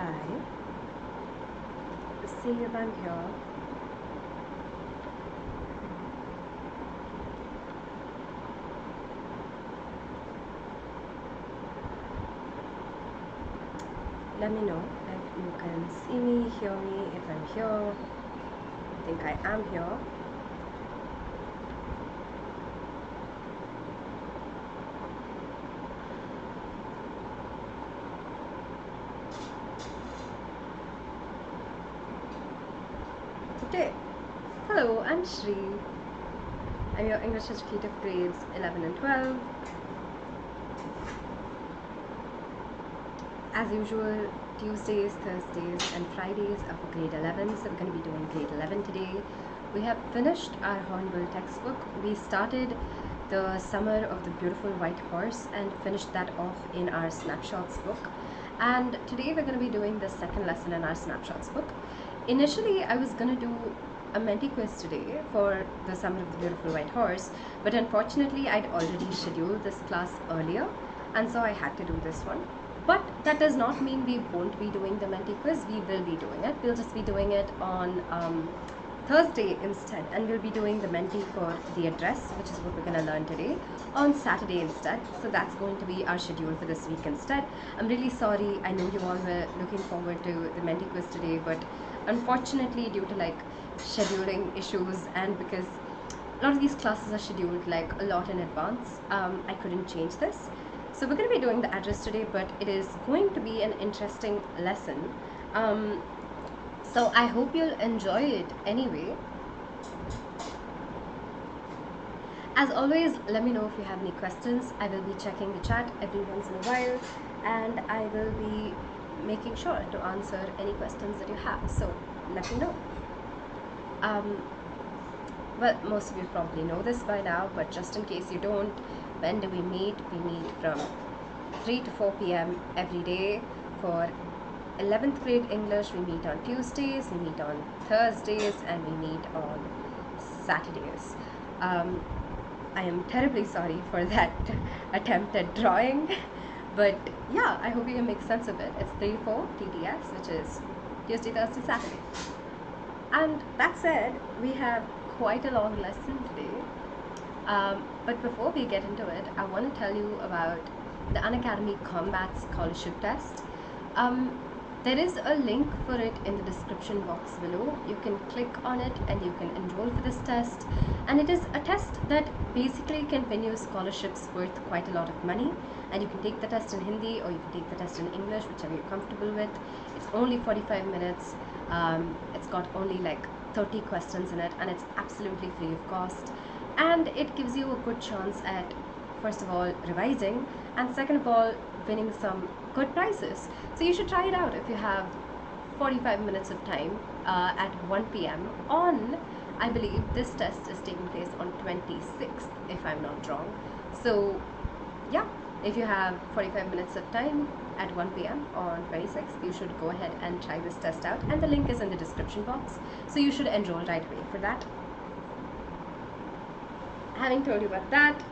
hi. See if I'm here. Let me know if you can see me, hear me, if I'm here. I think I am here. Okay. Hello, I'm Shree. I'm your English educator for grades 11 and 12. As usual, Tuesdays, Thursdays and Fridays are for grade 11, so we're going to be doing grade 11 today. We have finished our Hornbill textbook. We started the Summer of the Beautiful White Horse and finished that off in our Snapshots book. And today we're going to be doing the second lesson in our Snapshots book. Initially, I was going to do a Menti quiz today for the Summer of the Beautiful White Horse, but unfortunately I'd already scheduled this class earlier, and so I had to do this one. But that does not mean we won't be doing the Menti quiz. We will be doing it. We'll just be doing it on Thursday instead, and we'll be doing the Menti for the address, which is what we're going to learn today, on Saturday instead. So that's going to be our schedule for this week instead. I'm really sorry. I know you all were looking forward to the Menti quiz today, but unfortunately, due to like scheduling issues and because a lot of these classes are scheduled like a lot in advance, I couldn't change this. So we're going to be doing the address today, but it is going to be an interesting lesson. So I hope you'll enjoy it anyway. As always, let me know if you have any questions. I will be checking the chat every once in a while, and I will be making sure to answer any questions that you have. So let me know. Well, most of you probably know this by now, but just in case you don't, when do we meet? We meet from 3 to 4 p.m. every day. For 11th grade English, we meet on Tuesdays, we meet on Thursdays, and we meet on Saturdays. I am terribly sorry for that attempt at drawing, but yeah, I hope you can make sense of it. It's 3 to 4 TTS, which is Tuesday, Thursday, Saturday. And that said, we have quite a long lesson today. But before we get into it, I want to tell you about the Unacademy Combat Scholarship Test. There is a link for it in the description box below. You can click on it and you can enroll for this test. And it is a test that basically can win you scholarships worth quite a lot of money. And you can take the test in Hindi or you can take the test in English, whichever you're comfortable with. It's only 45 minutes. It's got only like 30 questions in it, and it's absolutely free of cost. And it gives you a good chance at, first of all, revising, and second of all, winning some good prizes. So you should try it out if you have 45 minutes of time at 1 p.m. on, I believe this test is taking place on 26th, if I'm not wrong. So yeah, if you have 45 minutes of time at 1 p.m. on 26th, you should go ahead and try this test out, and the link is in the description box, so you should enroll right away for that. Having told you about that,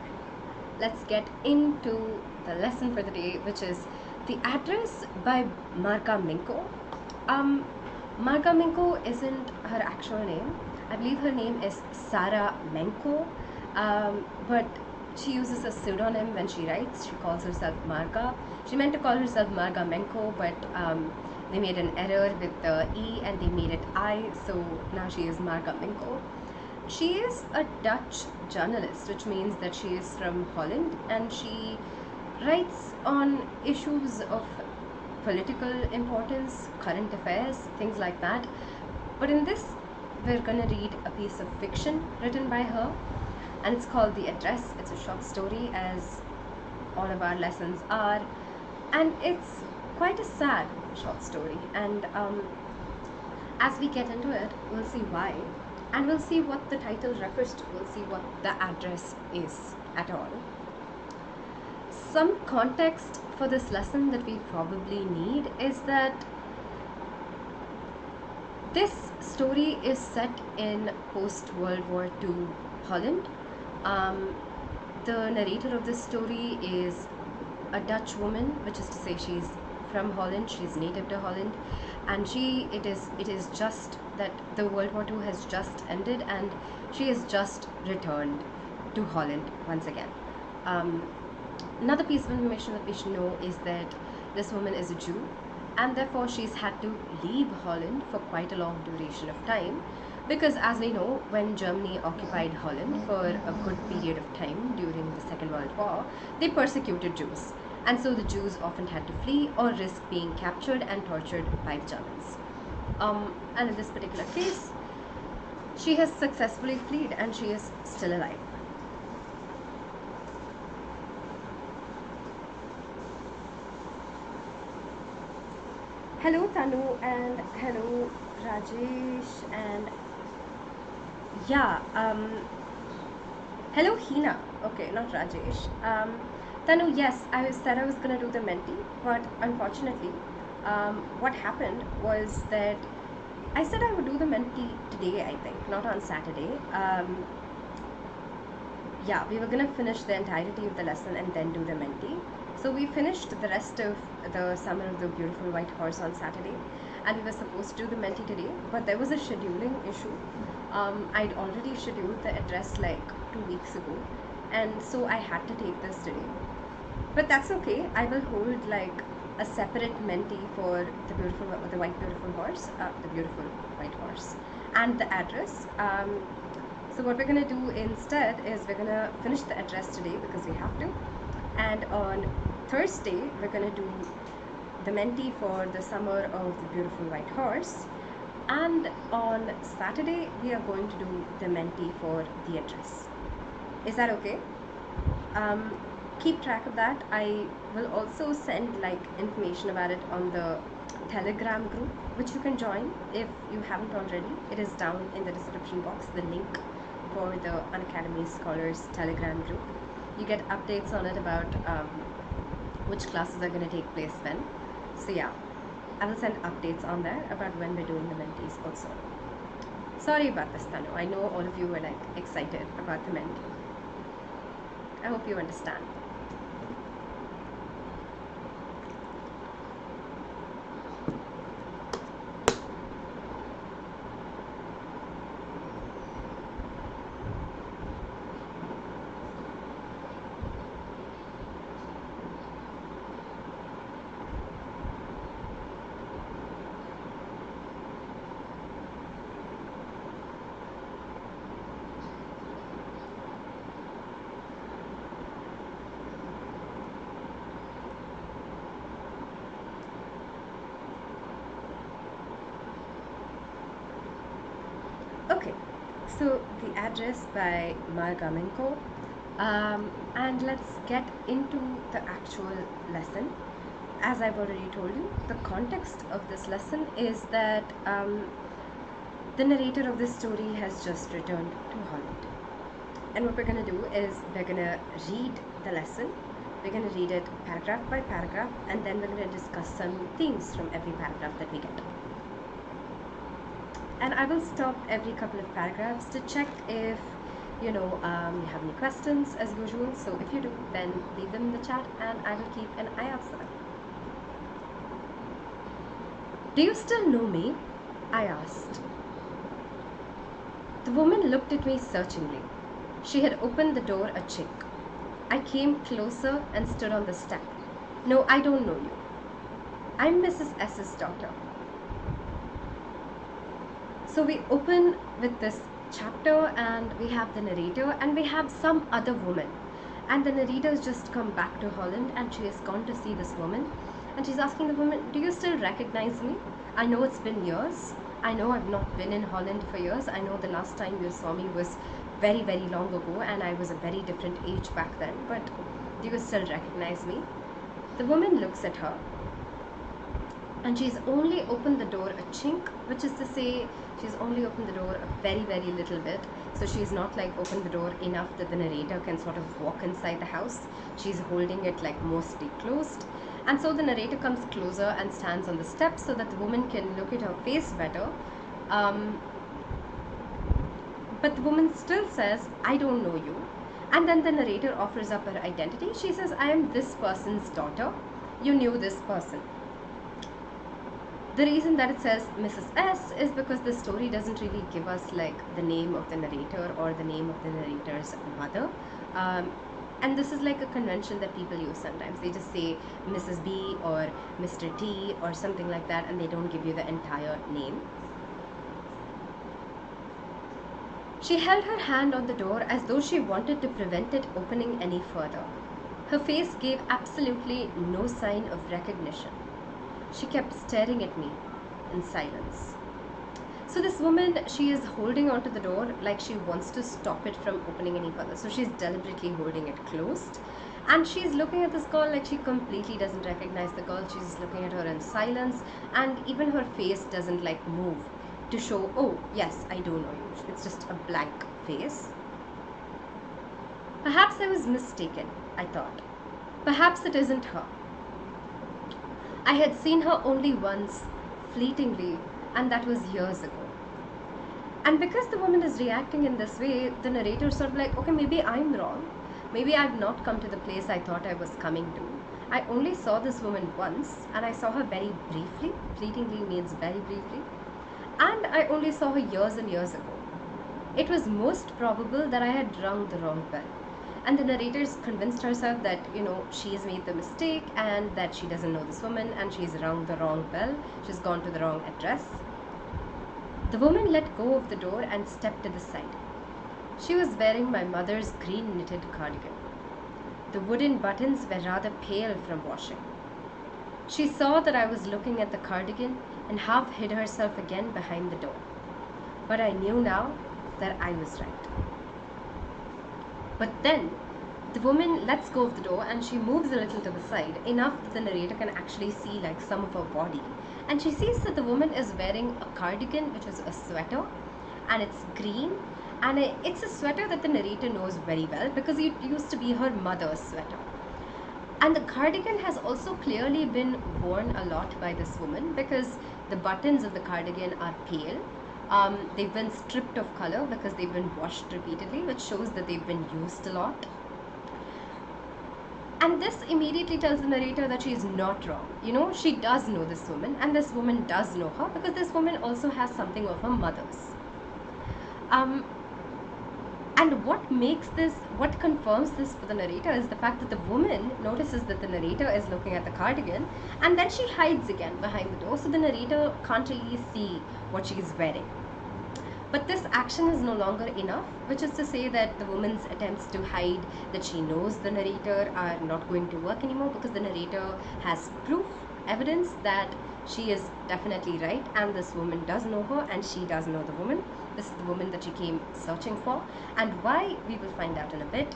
let's get into the lesson for the day, which is the address by Marga Minko. Marga Minko isn't her actual name. I believe her name is Sarah Menko, but she uses a pseudonym when she writes. She calls herself Marga. She meant to call herself Marga Menko, but they made an error with the E and they made it I, so now she is Marga Minko. She is a Dutch journalist, which means that she is from Holland, and she writes on issues of political importance, current affairs, things like that. But in this, we're going to read a piece of fiction written by her, and it's called The Address. It's a short story, as all of our lessons are, and it's quite a sad short story. And as we get into it, we'll see why, and we'll see what the title refers to. We'll see what the address is at all. Some context for this lesson that we probably need is that this story is set in post-World War II Holland. The narrator of this story is a Dutch woman, which is to say she's from Holland. She's native to Holland, and it is just that the World War II has just ended, and she has just returned to Holland once again. Another piece of information that we should know is that this woman is a Jew, and therefore she's had to leave Holland for quite a long duration of time, because as we know, when Germany occupied Holland for a good period of time during the Second World War, they persecuted Jews, and so the Jews often had to flee or risk being captured and tortured by the Germans. And in this particular case, she has successfully fled and she is still alive. Hello Tanu, and hello Rajesh, and yeah, hello Hina. Okay, not Rajesh. Tanu, yes, I said I was gonna do the mentee, but unfortunately, what happened was that I said I would do the mentee today, I think, not on Saturday. Yeah, we were gonna finish the entirety of the lesson and then do the mentee. So we finished the rest of the Summer of the Beautiful White Horse on Saturday, and we were supposed to do the mentee today, but there was a scheduling issue. I'd already scheduled the address like 2 weeks ago, and so I had to take this today. But that's okay. I will hold like a separate mentee for the white beautiful horse, the beautiful white horse, and the address. So what we're gonna do instead is we're gonna finish the address today because we have to, and on Thursday we're gonna do the mentee for the Summer of the Beautiful White Horse, and on Saturday we are going to do the mentee for the address. Is that okay? Keep track of that. I will also send like information about it on the Telegram group, which you can join if you haven't already. It is down in the description box, the link for the Unacademy Scholars Telegram group. You get updates on it about which classes are going to take place when. So yeah, I will send updates on there about when we're doing the mentees also. Sorry about this, Tanu. I know all of you were like excited about the mentee. I hope you understand. Okay, so the address by Margamenko, and let's get into the actual lesson. As I've already told you, the context of this lesson is that the narrator of this story has just returned to Holland. And what we're going to do is we're going to read the lesson. We're going to read it paragraph by paragraph, and then we're going to discuss some themes from every paragraph that we get. And I will stop every couple of paragraphs to check if you have any questions as usual. So if you do, then leave them in the chat and I will keep an eye out for them. Do you still know me? I asked. The woman looked at me searchingly. She had opened the door a chink. I came closer and stood on the step. No, I don't know you. I'm Mrs. S's daughter. So we open with this chapter and we have the narrator and we have some other woman, and the narrator has just come back to Holland and she has gone to see this woman, and she's asking the woman, do you still recognize me? I know it's been years. I know I've not been in Holland for years. I know the last time you saw me was very, very long ago and I was a very different age back then, but do you still recognize me? The woman looks at her and she's only opened the door a chink, which is to say she's only opened the door a very, very little bit. So she's not like opened the door enough that the narrator can sort of walk inside the house. She's holding it like mostly closed. And so the narrator comes closer and stands on the steps so that the woman can look at her face better. But the woman still says, I don't know you. And then the narrator offers up her identity. She says, I am this person's daughter. You knew this person. The reason that it says Mrs. S is because the story doesn't really give us like the name of the narrator or the name of the narrator's mother. And this is like a convention that people use sometimes. They just say Mrs. B or Mr. T or something like that, and they don't give you the entire name. She held her hand on the door as though she wanted to prevent it opening any further. Her face gave absolutely no sign of recognition. She kept staring at me in silence. So this woman, she is holding onto the door like she wants to stop it from opening any further. So she's deliberately holding it closed. And she's looking at this girl like she completely doesn't recognize the girl. She's looking at her in silence. And even her face doesn't like move to show, oh, yes, I do know you. It's just a blank face. Perhaps I was mistaken, I thought. Perhaps it isn't her. I had seen her only once, fleetingly, and that was years ago. And because the woman is reacting in this way, the narrator sort of like, okay, maybe I'm wrong. Maybe I've not come to the place I thought I was coming to. I only saw this woman once, and I saw her very briefly. Fleetingly means very briefly. And I only saw her years and years ago. It was most probable that I had rung the wrong bell. And the narrator's convinced herself that, she has made the mistake and that she doesn't know this woman and she's rung the wrong bell. She's gone to the wrong address. The woman let go of the door and stepped to the side. She was wearing my mother's green knitted cardigan. The wooden buttons were rather pale from washing. She saw that I was looking at the cardigan and half hid herself again behind the door. But I knew now that I was right. But then, the woman lets go of the door and she moves a little to the side, enough that the narrator can actually see like some of her body. And she sees that the woman is wearing a cardigan, which is a sweater, and it's green. And it's a sweater that the narrator knows very well because it used to be her mother's sweater. And the cardigan has also clearly been worn a lot by this woman because the buttons of the cardigan are pale. They've been stripped of color because they've been washed repeatedly, which shows that they've been used a lot. And this immediately tells the narrator that she is not wrong. She does know this woman, and this woman does know her because this woman also has something of her mother's. And what confirms this for the narrator is the fact that the woman notices that the narrator is looking at the cardigan and then she hides again behind the door, so the narrator can't really see what she is wearing. But this action is no longer enough, which is to say that the woman's attempts to hide that she knows the narrator are not going to work anymore because the narrator has proof, evidence that she is definitely right and this woman does know her and she does know the woman. This is the woman that she came searching for, and why we will find out in a bit.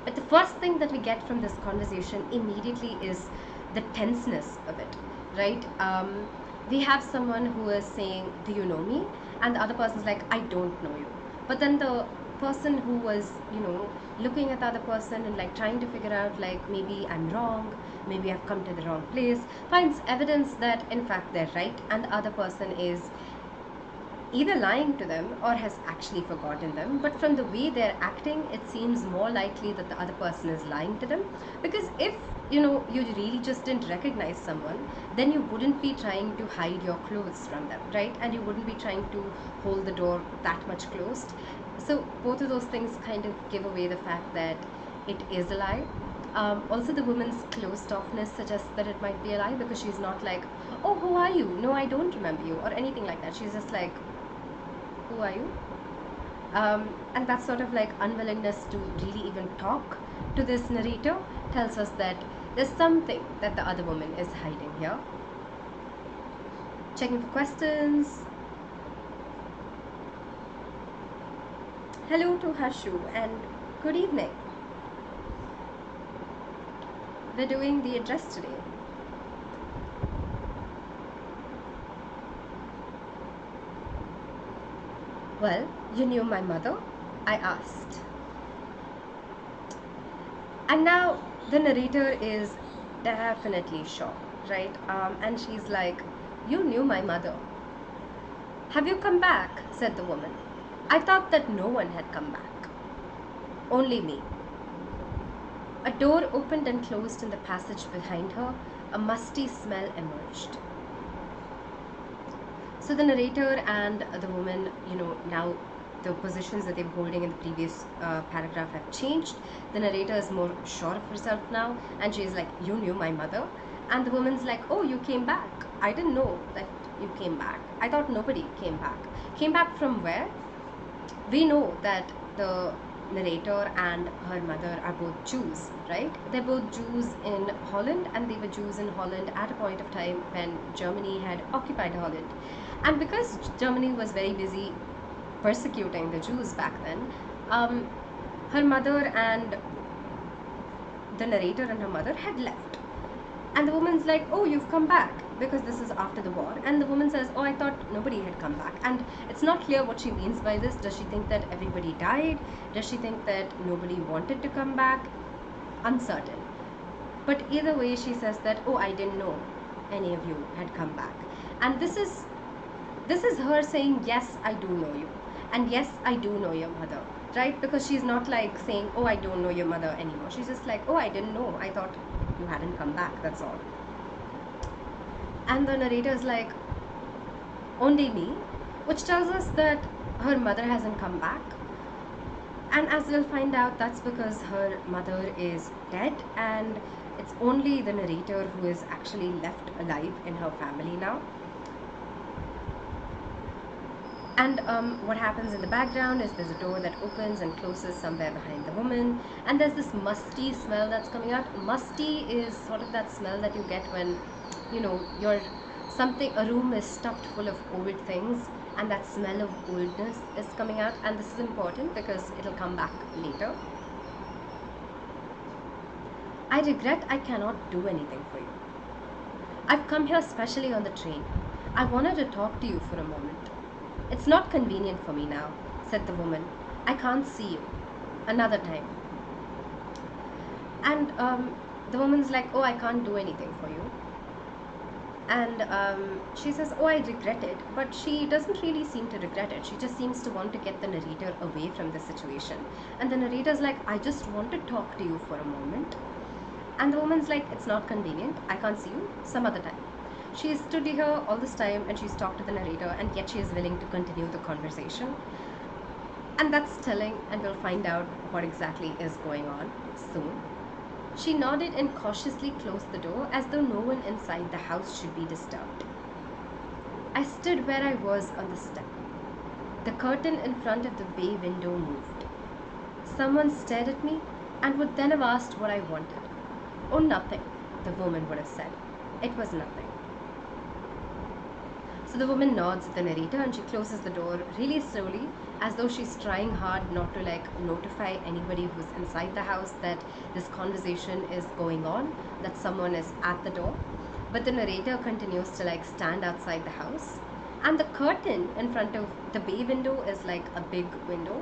But the first thing that we get from this conversation immediately is the tenseness of it, right? We have someone who is saying, do you know me? And the other person's like, I don't know you. But then the person who was, looking at the other person and like trying to figure out like maybe I'm wrong, maybe I've come to the wrong place, finds evidence that in fact they're right and the other person is either lying to them or has actually forgotten them. But from the way they're acting, it seems more likely that the other person is lying to them, because if you really just didn't recognize someone, then you wouldn't be trying to hide your clothes from them, right? And you wouldn't be trying to hold the door that much closed. So both of those things kind of give away the fact that it is a lie. Also, the woman's closed-offness suggests that it might be a lie because she's not like, oh, who are you? No, I don't remember you, or anything like that. She's just like, who are you? And that sort of like unwillingness to really even talk to this narrator tells us that there's something that the other woman is hiding here. Checking for questions. Hello to Harshu and good evening. We're doing the address today. Well, you knew my mother? I asked. And now the narrator is definitely shocked, right? And she's like, you knew my mother. Have you come back? Said the woman. I thought that no one had come back. Only me. A door opened and closed in the passage behind her. A musty smell emerged. So the narrator and the woman, now the positions that they were holding in the previous paragraph have changed. The narrator is more sure of herself now, and she's like, "You knew my mother," and the woman's like, "Oh, you came back. I didn't know that you came back. I thought nobody came back. Came back from where?" We know that the narrator and her mother are both Jews, right? They're both Jews in Holland, and they were Jews in Holland at a point of time when Germany had occupied Holland. And because Germany was very busy persecuting the Jews back then, her mother and the narrator and her mother had left. And the woman's like, "Oh, you've come back," because this is after the war. And the woman says, "Oh, I thought nobody had come back." And it's not clear what she means by this. Does she think that everybody died? Does she think that nobody wanted to come back? Uncertain. But either way, she says that, "Oh, I didn't know any of you had come back." And this is her saying, "Yes, I do know you. And yes, I do know your mother." Right? Because she's not like saying, "Oh, I don't know your mother anymore." She's just like, "Oh, I didn't know. I thought you hadn't come back, that's all." And the narrator is like, "Only me," which tells us that her mother hasn't come back. And as we'll find out, that's because her mother is dead, and it's only the narrator who is actually left alive in her family now. And what happens in the background is there's a door that opens and closes somewhere behind the woman, and there's this musty smell that's coming out. Musty is sort of that smell that you get when, a room is stuffed full of old things, and that smell of oldness is coming out. And this is important because it'll come back later. "I regret I cannot do anything for you. I've come here specially on the train. I wanted to talk to you for a moment." "It's not convenient for me now," said the woman. "I can't see you. Another time." And the woman's like, "Oh, I can't do anything for you." And she says, "Oh, I regret it." But she doesn't really seem to regret it. She just seems to want to get the narrator away from the situation. And the narrator's like, "I just want to talk to you for a moment." And the woman's like, "It's not convenient. I can't see you. Some other time." She stood here all this time and she's talked to the narrator, and yet she is willing to continue the conversation. And that's telling, and we'll find out what exactly is going on soon. She nodded and cautiously closed the door as though no one inside the house should be disturbed. I stood where I was on the step. The curtain in front of the bay window moved. Someone stared at me and would then have asked what I wanted. "Oh, nothing," the woman would have said. "It was nothing." So the woman nods at the narrator and she closes the door really slowly, as though she's trying hard not to notify anybody who's inside the house that this conversation is going on, that someone is at the door. But the narrator continues to stand outside the house, and the curtain in front of the bay window is like a big window.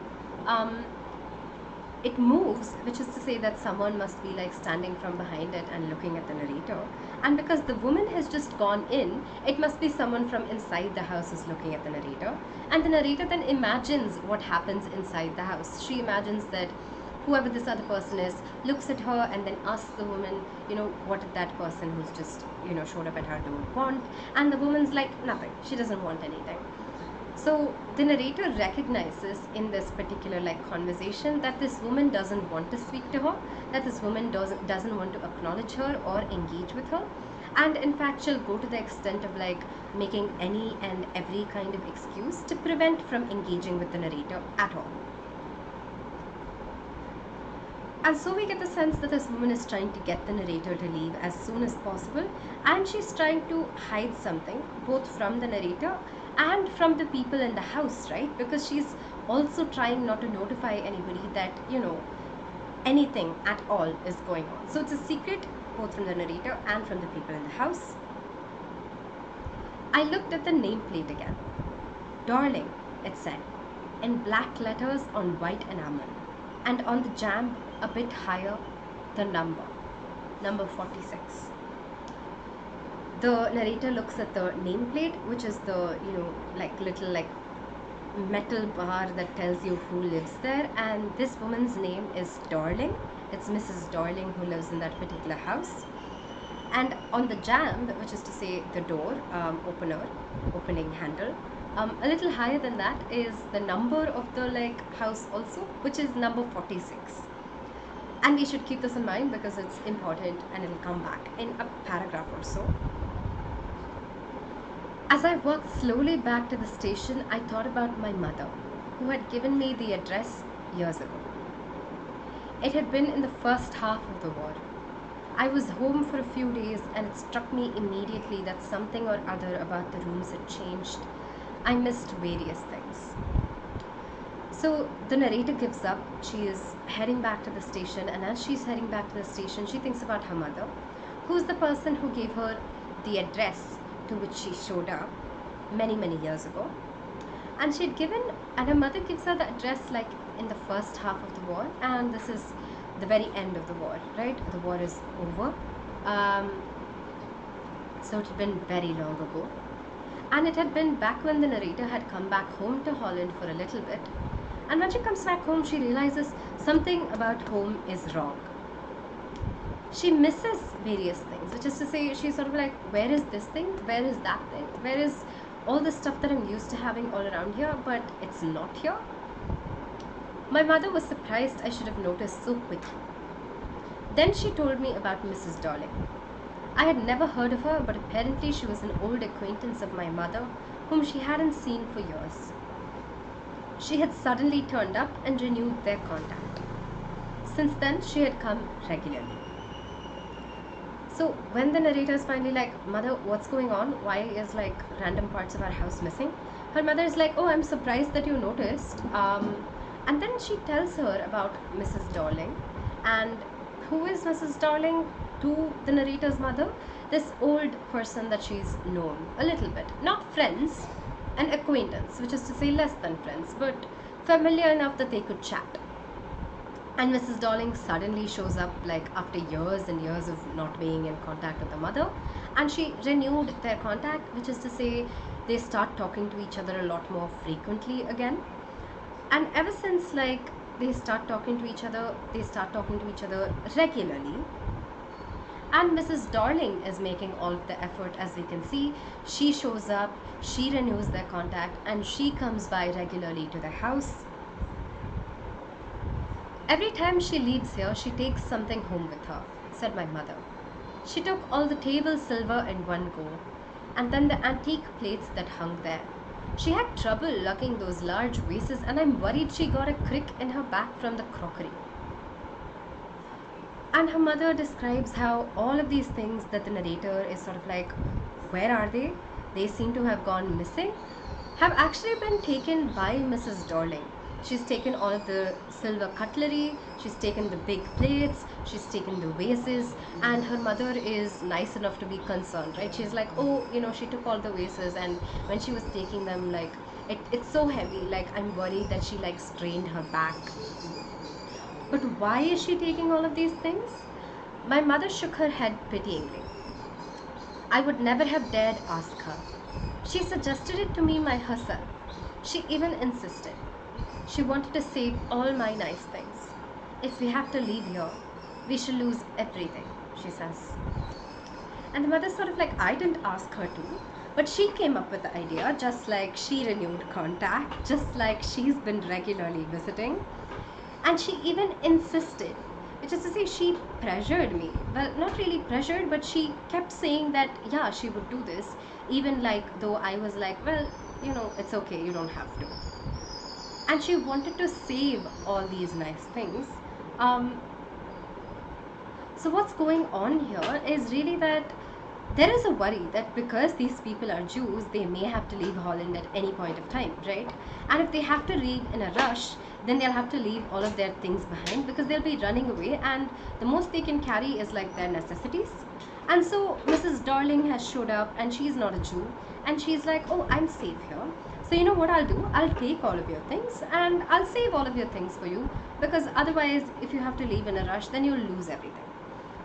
It moves, which is to say that someone must be standing from behind it and looking at the narrator. And because the woman has just gone in, it must be someone from inside the house is looking at the narrator. And the narrator then imagines what happens inside the house. She imagines that whoever this other person is looks at her and then asks the woman, what did that person who's just, showed up at her door want? And the woman's like, nothing. She doesn't want anything. So the narrator recognizes in this particular conversation that this woman doesn't want to speak to her, that this woman doesn't want to acknowledge her or engage with her, and in fact she'll go to the extent of making any and every kind of excuse to prevent from engaging with the narrator at all. And so we get the sense that this woman is trying to get the narrator to leave as soon as possible, and she's trying to hide something both from the narrator and from the people in the house, right? Because she's also trying not to notify anybody that, anything at all is going on. So it's a secret both from the narrator and from the people in the house. I looked at the nameplate again. "Darling," it said, in black letters on white enamel, and on the jamb a bit higher, the number 46. The narrator looks at the nameplate, which is the little metal bar that tells you who lives there, and this woman's name is Darling. It's Mrs. Darling who lives in that particular house. And on the jamb, which is to say the door opening handle, a little higher than that is the number of the like house also, which is number 46. And we should keep this in mind because it's important and it'll come back in a paragraph or so. As I walked slowly back to the station, I thought about my mother, who had given me the address years ago. It had been in the first half of the war. I was home for a few days and it struck me immediately that something or other about the rooms had changed. I missed various things. So the narrator gives up. She is heading back to the station, and as she's heading back to the station, she thinks about her mother, who's the person who gave her the address to which she showed up many, many years ago. And her mother gives her the address like in the first half of the war, and this is the very end of the war, right? The war is over. So it had been very long ago. And it had been back when the narrator had come back home to Holland for a little bit. And when she comes back home, she realizes something about home is wrong. She misses various things, which is to say, she's sort of like, where is this thing? Where is that thing? Where is all the stuff that I'm used to having all around here, but it's not here? My mother was surprised I should have noticed so quickly. Then she told me about Mrs. Darling. I had never heard of her, but apparently she was an old acquaintance of my mother, whom she hadn't seen for years. She had suddenly turned up and renewed their contact. Since then, she had come regularly. So when the narrator is finally like, Mother, what's going on? Why is like random parts of our house missing? Her mother is like, oh, I'm surprised that you noticed. And then she tells her about Mrs. Darling. And who is Mrs. Darling to the narrator's mother? This old person that she's known a little bit. Not friends, an acquaintance, which is to say less than friends, but familiar enough that they could chat. And Mrs. Darling suddenly shows up like after years and years of not being in contact with the mother, and she renewed their contact, which is to say they start talking to each other a lot more frequently again. And ever since like they start talking to each other regularly. And Mrs. Darling is making all of the effort, as we can see. She shows up, she renews their contact, and she comes by regularly to the house. Every time she leaves here, she takes something home with her, said my mother. She took all the table silver in one go, and then the antique plates that hung there. She had trouble lugging those large vases, and I'm worried she got a crick in her back from the crockery. And her mother describes how all of these things that the narrator is sort of like, where are they? They seem to have gone missing, have actually been taken by Mrs. Darling. She's taken all of the silver cutlery, she's taken the big plates, she's taken the vases, and her mother is nice enough to be concerned, right? She's like, oh, she took all the vases, and when she was taking them, like, it's so heavy, like, I'm worried that she, like, strained her back. But why is she taking all of these things? My mother shook her head pityingly. I would never have dared ask her. She suggested it to me herself. She even insisted. She wanted to save all my nice things. If we have to leave here, we shall lose everything, she says. And the mother's sort of like, I didn't ask her to, but she came up with the idea, just like she renewed contact, just like she's been regularly visiting. And she even insisted, which is to say she pressured me. Well, not really pressured, but she kept saying that, yeah, she would do this, even like though I was like, well, it's okay, you don't have to. And she wanted to save all these nice things. So what's going on here is really that there is a worry that because these people are Jews, they may have to leave Holland at any point of time, right? And if they have to leave in a rush, then they'll have to leave all of their things behind because they'll be running away, and the most they can carry is like their necessities. And so Mrs. Darling has showed up, and she's not a Jew, and she's like, oh, I'm safe here. So you know what I'll do? I'll take all of your things and I'll save all of your things for you, because otherwise if you have to leave in a rush, then you'll lose everything,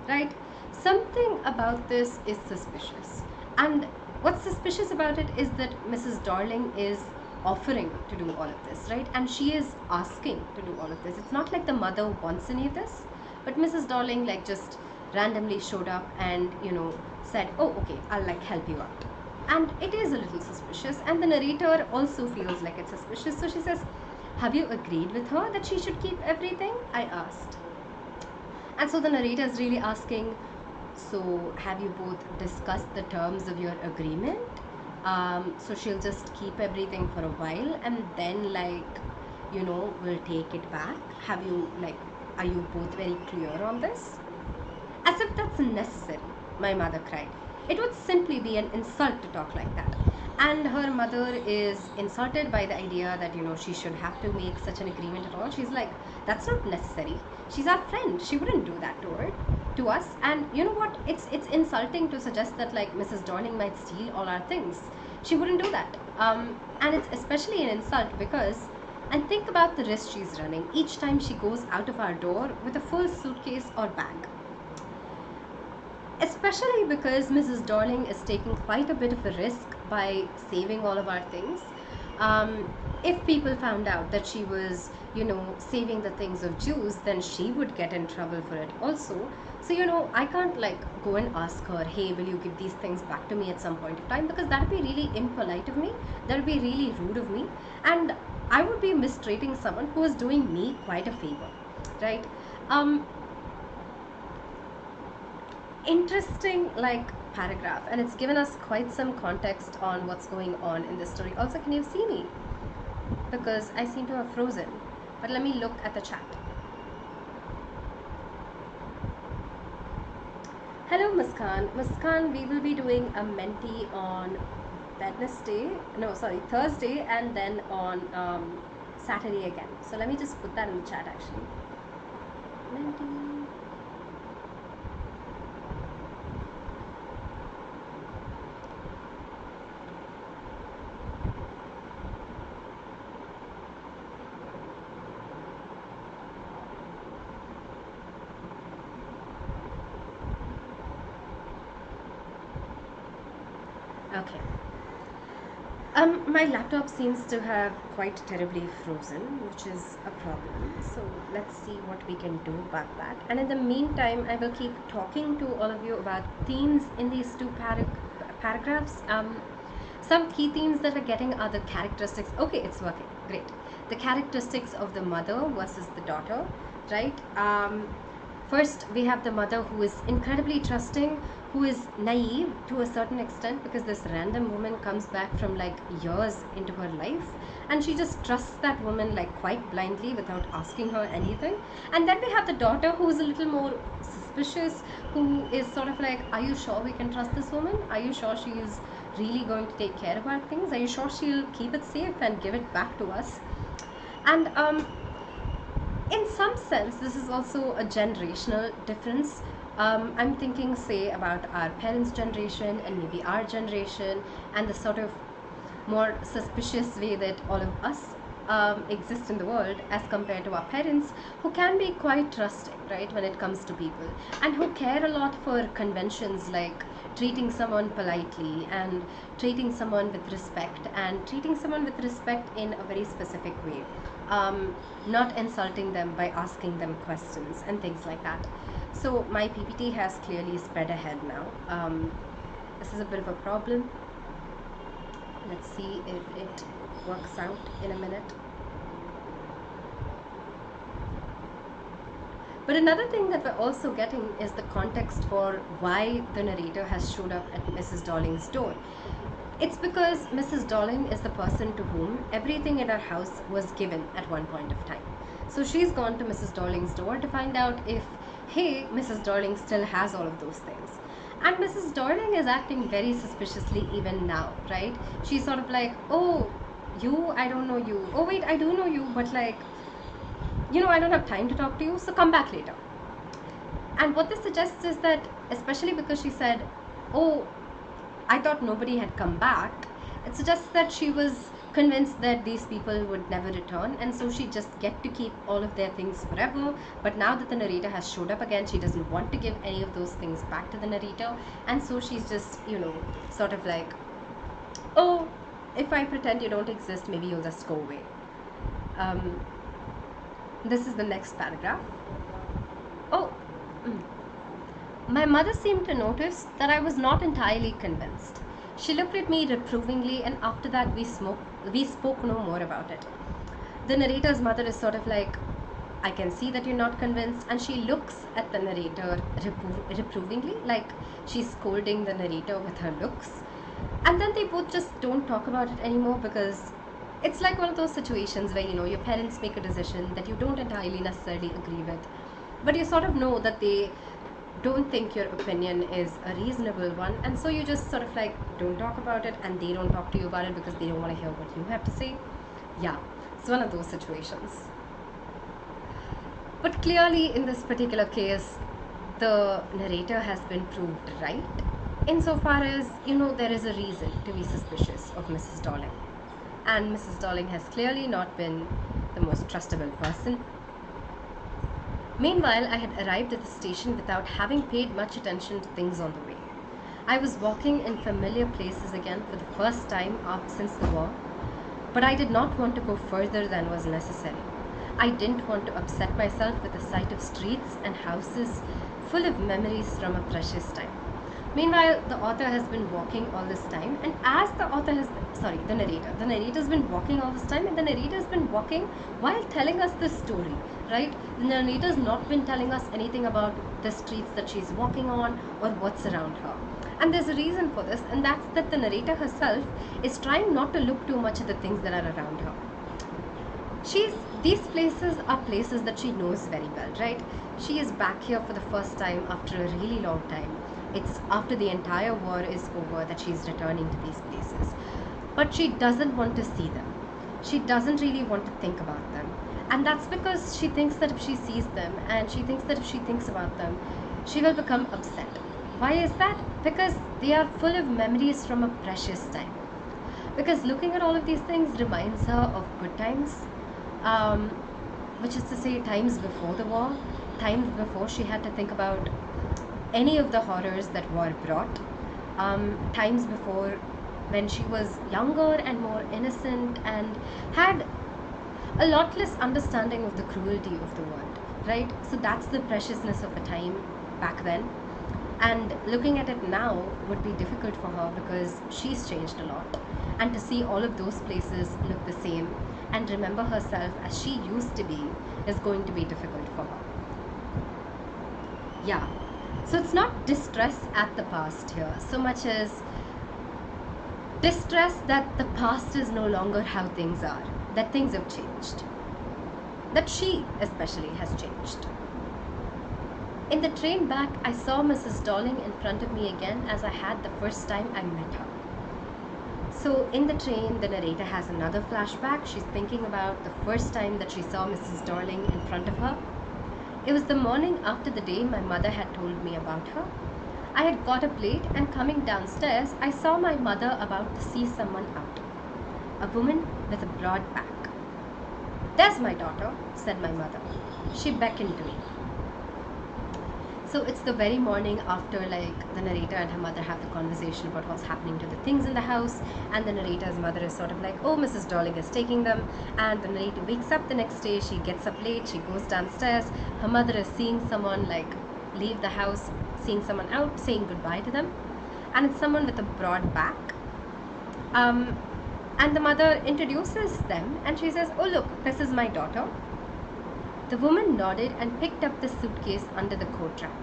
right? Something about this is suspicious, and what's suspicious about it is that Mrs. Darling is offering to do all of this, right? And she is asking to do all of this. It's not like the mother wants any of this, but Mrs. Darling like just randomly showed up and, you know, said, oh, okay, I'll like help you out. And it is a little suspicious, and the narrator also feels like it's suspicious. So she says, have you agreed with her that she should keep everything? I asked. And so the narrator is really asking, so have you both discussed the terms of your agreement? So she'll just keep everything for a while and then, like, you know, we'll take it back. Have you, like, are you both very clear on this? As if that's necessary, my mother cried. It would simply be an insult to talk like that. And her mother is insulted by the idea that, you know, she should have to make such an agreement at all. She's like, that's not necessary. She's our friend. She wouldn't do that to us. And you know what? It's insulting to suggest that, like, Mrs. Darling might steal all our things. She wouldn't do that. And it's especially an insult because, and think about the risk she's running each time she goes out of our door with a full suitcase or bag. Especially because Mrs. Darling is taking quite a bit of a risk by saving all of our things. If people found out that she was, you know, saving the things of Jews, then she would get in trouble for it also. So, you know, I can't like go and ask her, hey, will you give these things back to me at some point of time? Because that would be really impolite of me. That would be really rude of me. And I would be mistreating someone who is doing me quite a favor, right? Interesting, like, paragraph, and it's given us quite some context on what's going on in this story. Also, can you see me? Because I seem to have frozen, but let me look at the chat. Hello, Muskan. Muskan, we will be doing a Menti on Thursday, and then on Saturday again. So let me just put that in the chat actually. Menti. Okay. My laptop seems to have quite terribly frozen, which is a problem. So let's see what we can do about that. And in the meantime, I will keep talking to all of you about themes in these two paragraphs. Some key themes that we're getting are the characteristics. Okay, it's working. Great. The characteristics of the mother versus the daughter, right? First, we have the mother who is incredibly trusting, who is naive to a certain extent because this random woman comes back from like years into her life and she just trusts that woman like quite blindly without asking her anything. And then we have the daughter who is a little more suspicious, who is sort of like, are you sure we can trust this woman? Are you sure she is really going to take care of our things? Are you sure she'll keep it safe and give it back to us? And in some sense, this is also a generational difference. I'm thinking, say, about our parents' generation and maybe our generation, and the sort of more suspicious way that all of us exist in the world as compared to our parents, who can be quite trusting, right, when it comes to people, and who care a lot for conventions like treating someone politely and treating someone with respect and treating someone with respect in a very specific way. Not insulting them by asking them questions and things like that. So my PPT has clearly spread ahead now. This is a bit of a problem. Let's see if it works out in a minute. But another thing that we're also getting is the context for why the narrator has showed up at Mrs. Darling's door. It's because Mrs. Darling is the person to whom everything in our house was given at one point of time. So she's gone to Mrs. Darling's door to find out if, hey, Mrs. Darling still has all of those things. And Mrs. Darling is acting very suspiciously even now, right? She's sort of like, oh, you, I don't know you. Oh, wait, I do know you, but like, you know, I don't have time to talk to you, so come back later. And what this suggests is that, especially because she said, oh, I thought nobody had come back, it suggests that she was convinced that these people would never return, and so she just get to keep all of their things forever. But now that the narrator has showed up again, she doesn't want to give any of those things back to the narrator, and so she's just, you know, sort of like, oh, if I pretend you don't exist, maybe you'll just go away. This is the next paragraph. Oh, My mother seemed to notice that I was not entirely convinced. She looked at me reprovingly, and after that we spoke no more about it. The narrator's mother is sort of like, I can see that you're not convinced, and she looks at the narrator reprovingly, like she's scolding the narrator with her looks. And then they both just don't talk about it anymore, because it's like one of those situations where, your parents make a decision that you don't entirely necessarily agree with, but you sort of know that they don't think your opinion is a reasonable one, and so you just sort of like don't talk about it, and they don't talk to you about it because they don't want to hear what you have to say. Yeah, it's one of those situations. But clearly in this particular case, the narrator has been proved right, insofar as, there is a reason to be suspicious of Mrs. Darling. And Mrs. Darling has clearly not been the most trustable person. Meanwhile, I had arrived at the station without having paid much attention to things on the way. I was walking in familiar places again for the first time since the war, but I did not want to go further than was necessary. I didn't want to upset myself with the sight of streets and houses full of memories from a precious time. Meanwhile, the author has been walking all this time, and as the author has been, the narrator's been walking all this time, and the narrator's been walking while telling us this story, right? The narrator's not been telling us anything about the streets that she's walking on or what's around her. And there's a reason for this, and that's that the narrator herself is trying not to look too much at the things that are around her. These places are places that she knows very well, right? She is back here for the first time after a really long time. It's after the entire war is over that she's returning to these places. But she doesn't want to see them. She doesn't really want to think about them. And that's because she thinks that if she sees them, and she thinks that if she thinks about them, she will become upset. Why is that? Because they are full of memories from a precious time. Because looking at all of these things reminds her of good times, which is to say times before the war, times before she had to think about any of the horrors that war brought, times before when she was younger and more innocent and had a lot less understanding of the cruelty of the world, right? So that's the preciousness of a time back then. And looking at it now would be difficult for her because she's changed a lot. And to see all of those places look the same and remember herself as she used to be is going to be difficult for her. Yeah. So it's not distress at the past here, so much as distress that the past is no longer how things are, that things have changed, that she especially has changed. In the train back, I saw Mrs. Darling in front of me again as I had the first time I met her. So in the train, the narrator has another flashback. She's thinking about the first time that she saw Mrs. Darling in front of her. It was the morning after the day my mother had told me about her. I had got up late, and coming downstairs, I saw my mother about to see someone out. A woman with a broad back. "There's my daughter," said my mother. She beckoned to me. So it's the very morning after, like, the narrator and her mother have the conversation about what's happening to the things in the house, and the narrator's mother is sort of like, "Oh, Mrs. Darling is taking them," and the narrator wakes up the next day, she gets up late, she goes downstairs, her mother is seeing someone, like, leave the house, seeing someone out, saying goodbye to them, and it's someone with a broad back. And the mother introduces them, and she says, "Oh, look, this is my daughter." The woman nodded and picked up the suitcase under the coat rack.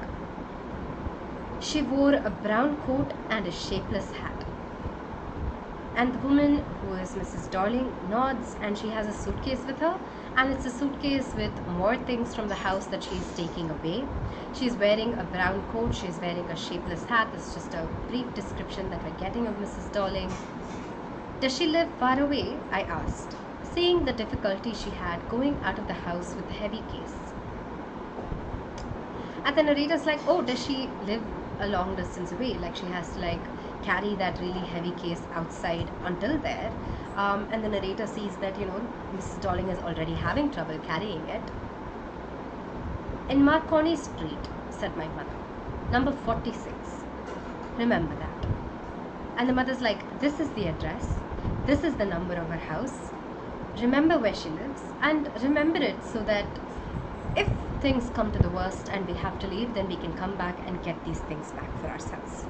She wore a brown coat and a shapeless hat. And the woman, who is Mrs. Darling, nods, and she has a suitcase with her, and it's a suitcase with more things from the house that she's taking away. She's wearing a brown coat, she's wearing a shapeless hat. This is just a brief description that we're getting of Mrs. Darling. "Does she live far away?" I asked, seeing the difficulty she had going out of the house with a heavy case. And the narrator's like, "Oh, does she live a long distance away? Like, she has to, like, carry that really heavy case outside until there." And the narrator sees that, Mrs. Darling is already having trouble carrying it. "In Marconi Street," said my mother. "Number 46. Remember that." And the mother's like, "This is the address. This is the number of her house. Remember where she lives, and remember it so that if things come to the worst and we have to leave, then we can come back and get these things back for ourselves.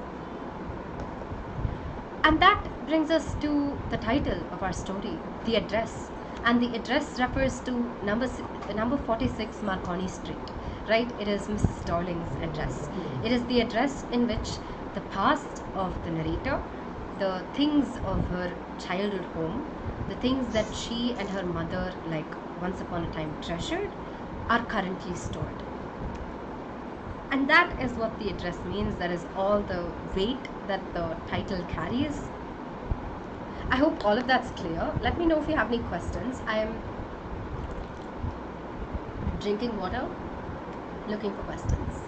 And that brings us to the title of our story, The Address. And the address refers to number 46 Marconi Street, right? It is Mrs. Darling's address. It is the address in which the past of the narrator, the things of her childhood home, the things that she and her mother, like once upon a time, treasured, are currently stored. And that is what the address means. That is all the weight that the title carries. I hope all of that's clear. Let me know if you have any questions. I am drinking water, looking for questions.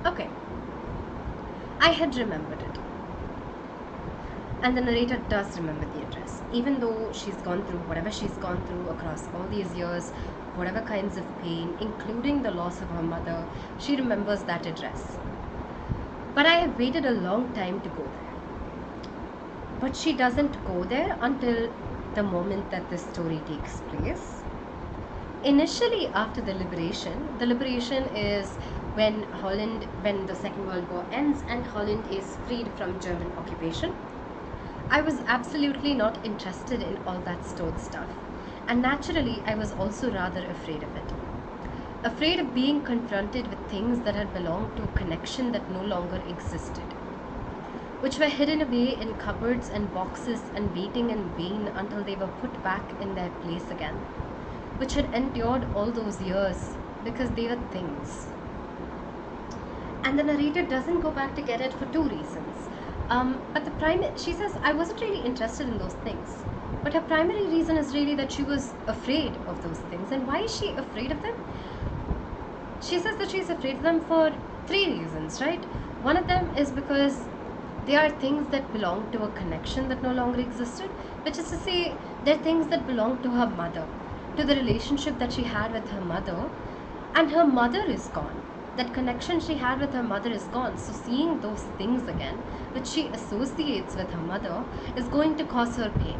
Okay, I had remembered it. And the narrator does remember the address, even though she's gone through whatever she's gone through across all these years, whatever kinds of pain, including the loss of her mother, she remembers that address. But I have waited a long time to go there. But she doesn't go there until the moment that this story takes place. Initially, after the liberation is when the Second World War ends and Holland is freed from German occupation. I was absolutely not interested in all that stored stuff, and naturally I was also rather afraid of it. Afraid of being confronted with things that had belonged to a connection that no longer existed, which were hidden away in cupboards and boxes and waiting in vain until they were put back in their place again, which had endured all those years because they were things. And the narrator doesn't go back to get it for two reasons. But she says, I wasn't really interested in those things. But her primary reason is really that she was afraid of those things. And why is she afraid of them? She says that she's afraid of them for three reasons, right? One of them is because they are things that belong to a connection that no longer existed, which is to say, they're things that belong to her mother, to the relationship that she had with her mother, and her mother is gone. That connection she had with her mother is gone. So seeing those things again, which she associates with her mother, is going to cause her pain,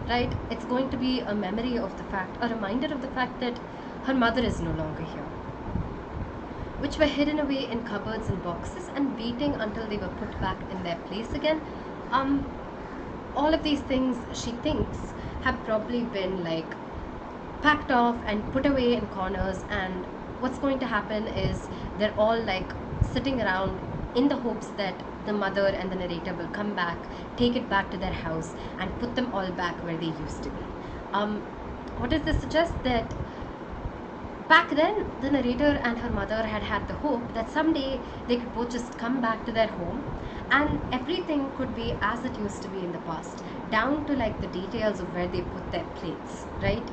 right? It's going to be a memory of the fact, a reminder of the fact that her mother is no longer here, which were hidden away in cupboards and boxes and waiting until they were put back in their place again. All of these things, she thinks, have probably been like packed off and put away in corners, and what's going to happen is they're all like sitting around in the hopes that the mother and the narrator will come back, take it back to their house and put them all back where they used to be. What does this suggest? That back then the narrator and her mother had the hope that someday they could both just come back to their home and everything could be as it used to be in the past, down to like the details of where they put their plates, right?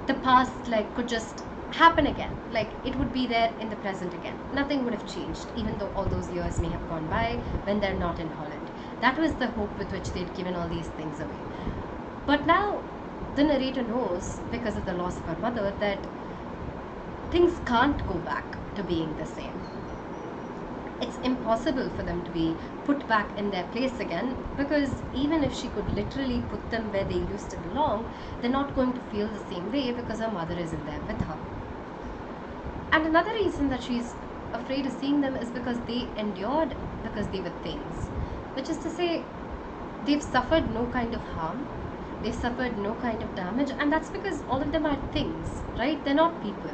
The past like could just happen again, like it would be there in the present again. Nothing would have changed, even though all those years may have gone by when they're not in Holland. That was the hope with which they'd given all these things away. But now the narrator knows, because of the loss of her mother, that things can't go back to being the same. It's impossible for them to be put back in their place again, because even if she could literally put them where they used to belong, they're not going to feel the same way because her mother isn't there with her. And another reason that she's afraid of seeing them is because they endured, because they were things, which is to say, they've suffered no kind of harm, they've suffered no kind of damage, and that's because all of them are things, right? They're not people.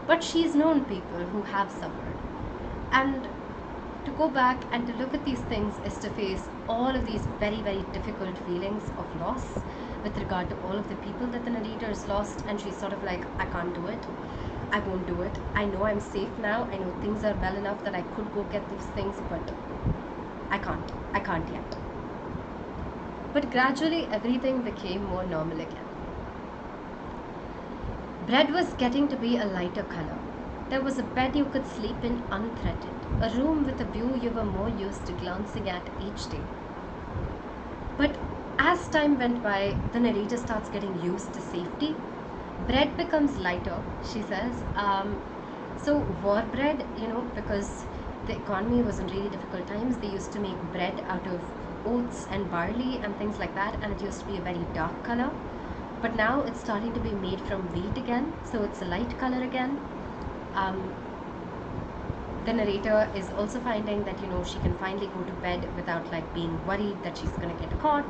But she's known people who have suffered. And to go back and to look at these things is to face all of these very, very difficult feelings of loss with regard to all of the people that the narrator has lost. And she's sort of like, I can't do it, I won't do it, I know I'm safe now, I know things are well enough that I could go get those things, but I can't yet. But gradually everything became more normal again. Bread was getting to be a lighter color. There was a bed you could sleep in unthreatened, a room with a view you were more used to glancing at each day. But as time went by, the narrator starts getting used to safety. Bread becomes lighter, she says, So war bread, because the economy was in really difficult times, they used to make bread out of oats and barley and things like that, and it used to be a very dark color. But now it's starting to be made from wheat again, so it's a light color again. The narrator is also finding that she can finally go to bed without like being worried that she's going to get caught,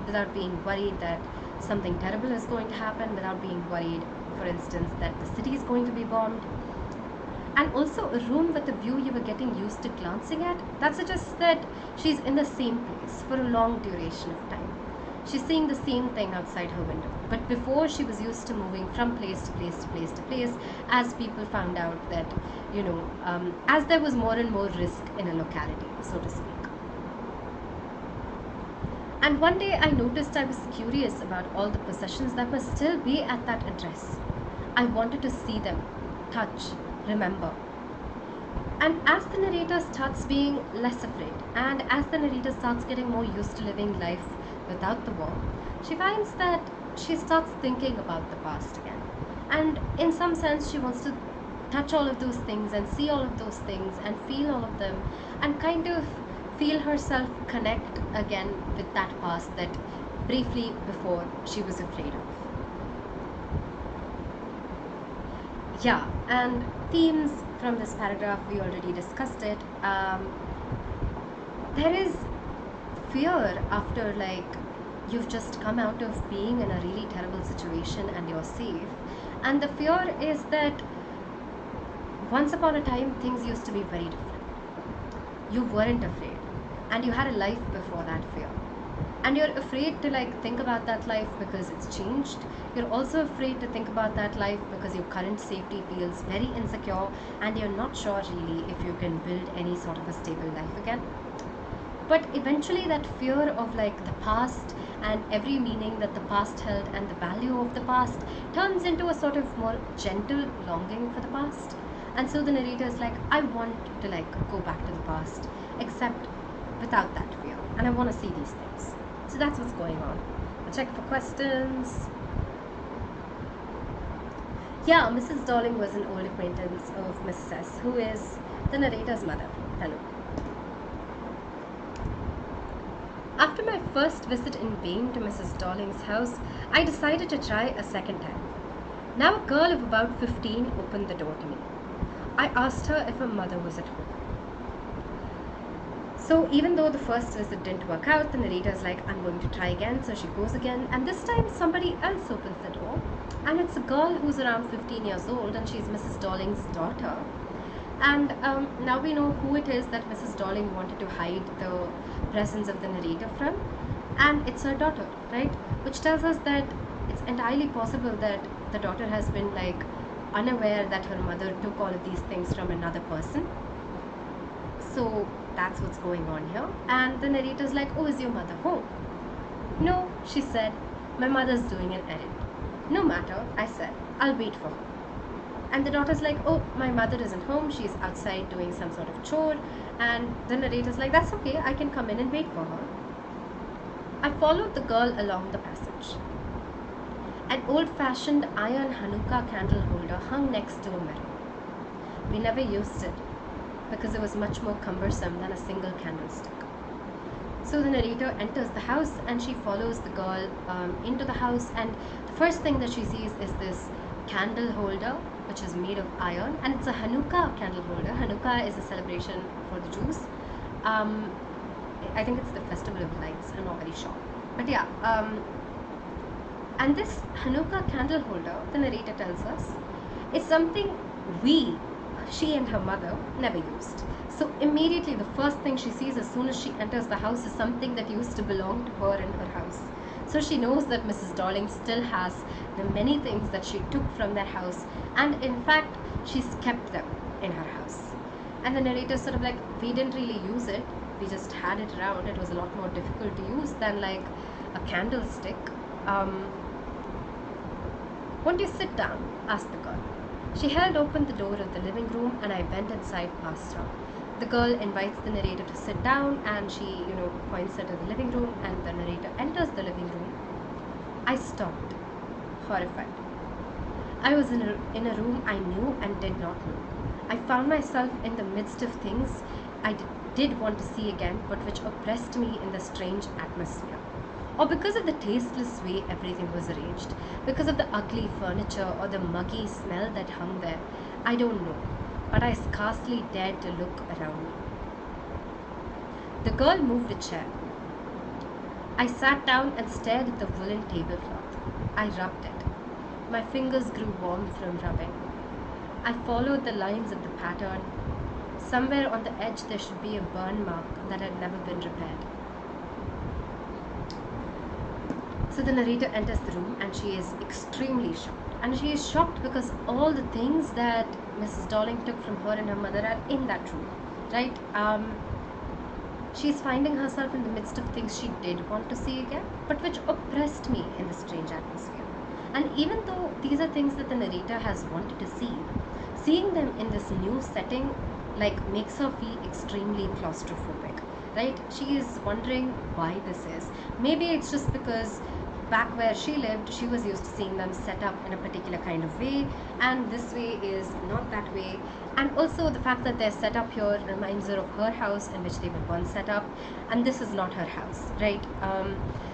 without being worried that something terrible is going to happen, without being worried, for instance, that the city is going to be bombed. And also a room with a view you were getting used to glancing at, that suggests that she's in the same place for a long duration of time. She's seeing the same thing outside her window. But before, she was used to moving from place to place to place to place, as people found out that, as there was more and more risk in a locality, so to speak. And one day I noticed I was curious about all the possessions that must still be at that address. I wanted to see them, touch, remember. And as the narrator starts being less afraid, and as the narrator starts getting more used to living life without the war, she finds that she starts thinking about the past again. And in some sense, she wants to touch all of those things and see all of those things and feel all of them and kind of feel herself connect again with that past that briefly before she was afraid of. Yeah, and themes from this paragraph, we already discussed it. There is fear after you've just come out of being in a really terrible situation and you're safe. And the fear is that once upon a time things used to be very different. You weren't afraid, and you had a life before that fear. And you're afraid to think about that life because it's changed. You're also afraid to think about that life because your current safety feels very insecure and you're not sure really if you can build any sort of a stable life again. But eventually that fear of the past and every meaning that the past held and the value of the past turns into a sort of more gentle longing for the past. And so the narrator is like, I want to go back to the past, except without that fear, and I want to see these things. So that's what's going on. I'll check for questions. Yeah, Mrs. Darling was an old acquaintance of Mrs. S, who is the narrator's mother. Hello. After my first visit in vain to Mrs. Darling's house, I decided to try a second time. Now a girl of about 15 opened the door to me. I asked her if her mother was at home. So even though the first visit didn't work out, the narrator is like, I'm going to try again. So she goes again, and this time somebody else opens the door, and it's a girl who's around 15 years old, and she's Mrs. Darling's daughter. And now we know who it is that Mrs. Darling wanted to hide the presence of the narrator from, and it's her daughter, right? Which tells us that it's entirely possible that the daughter has been unaware that her mother took all of these things from another person. So that's what's going on here. And the narrator's like, oh, is your mother home? No, she said, my mother's doing an errand. No matter, I said, I'll wait for her. And the daughter's like, oh, my mother isn't home, she's outside doing some sort of chore. And the narrator's like, that's okay, I can come in and wait for her. I followed the girl along the passage. An old-fashioned iron Hanukkah candle holder hung next to a mirror. We never used it because it was much more cumbersome than a single candlestick. So the narrator enters the house and she follows the girl into the house, and the first thing that she sees is this candle holder which is made of iron, and it's a Hanukkah candle holder. Hanukkah is a celebration for the Jews. I think it's the festival of lights, I'm not very sure. But yeah, and this Hanukkah candle holder, the narrator tells us, is something she and her mother never used. So immediately the first thing she sees as soon as she enters the house is something that used to belong to her in her house. So she knows that Mrs. Darling still has the many things that she took from their house, and in fact she's kept them in her house. And the narrator sort of like, we didn't really use it, we just had it around. It was a lot more difficult to use than like a candlestick. Won't you sit down? Asked the girl. She held open the door of the living room and I went inside past her. The girl invites the narrator to sit down and she, points her to the living room, and the narrator enters the living room. I stopped, horrified. I was in a room I knew and did not know. I found myself in the midst of things I did want to see again, but which oppressed me in the strange atmosphere. Or because of the tasteless way everything was arranged, because of the ugly furniture or the muggy smell that hung there, I don't know, but I scarcely dared to look around me. The girl moved a chair. I sat down and stared at the woolen tablecloth. I rubbed it. My fingers grew warm from rubbing. I followed the lines of the pattern. Somewhere on the edge there should be a burn mark that had never been repaired. So the narrator enters the room and she is extremely shocked. And she is shocked because all the things that Mrs. Darling took from her and her mother are in that room, right? She's finding herself in the midst of things she did want to see again, but which oppressed me in the strange atmosphere. And even though these are things that the narrator has wanted to see, seeing them in this new setting makes her feel extremely claustrophobic, right? She is wondering why this is. Maybe it's just because back where she lived, she was used to seeing them set up in a particular kind of way, and this way is not that way. And also the fact that they're set up here reminds her of her house in which they were once set up, and this is not her house, right?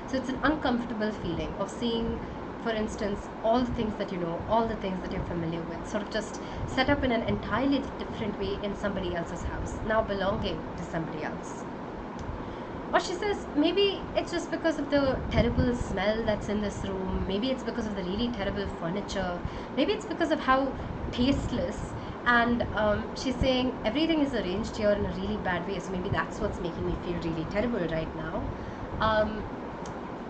So it's an uncomfortable feeling of seeing, for instance, all the things that you know, all the things that you're familiar with, sort of just set up in an entirely different way in somebody else's house, now belonging to somebody else. Or she says, maybe it's just because of the terrible smell that's in this room, maybe it's because of the really terrible furniture, maybe it's because of how tasteless, and she's saying everything is arranged here in a really bad way, so maybe that's what's making me feel really terrible right now.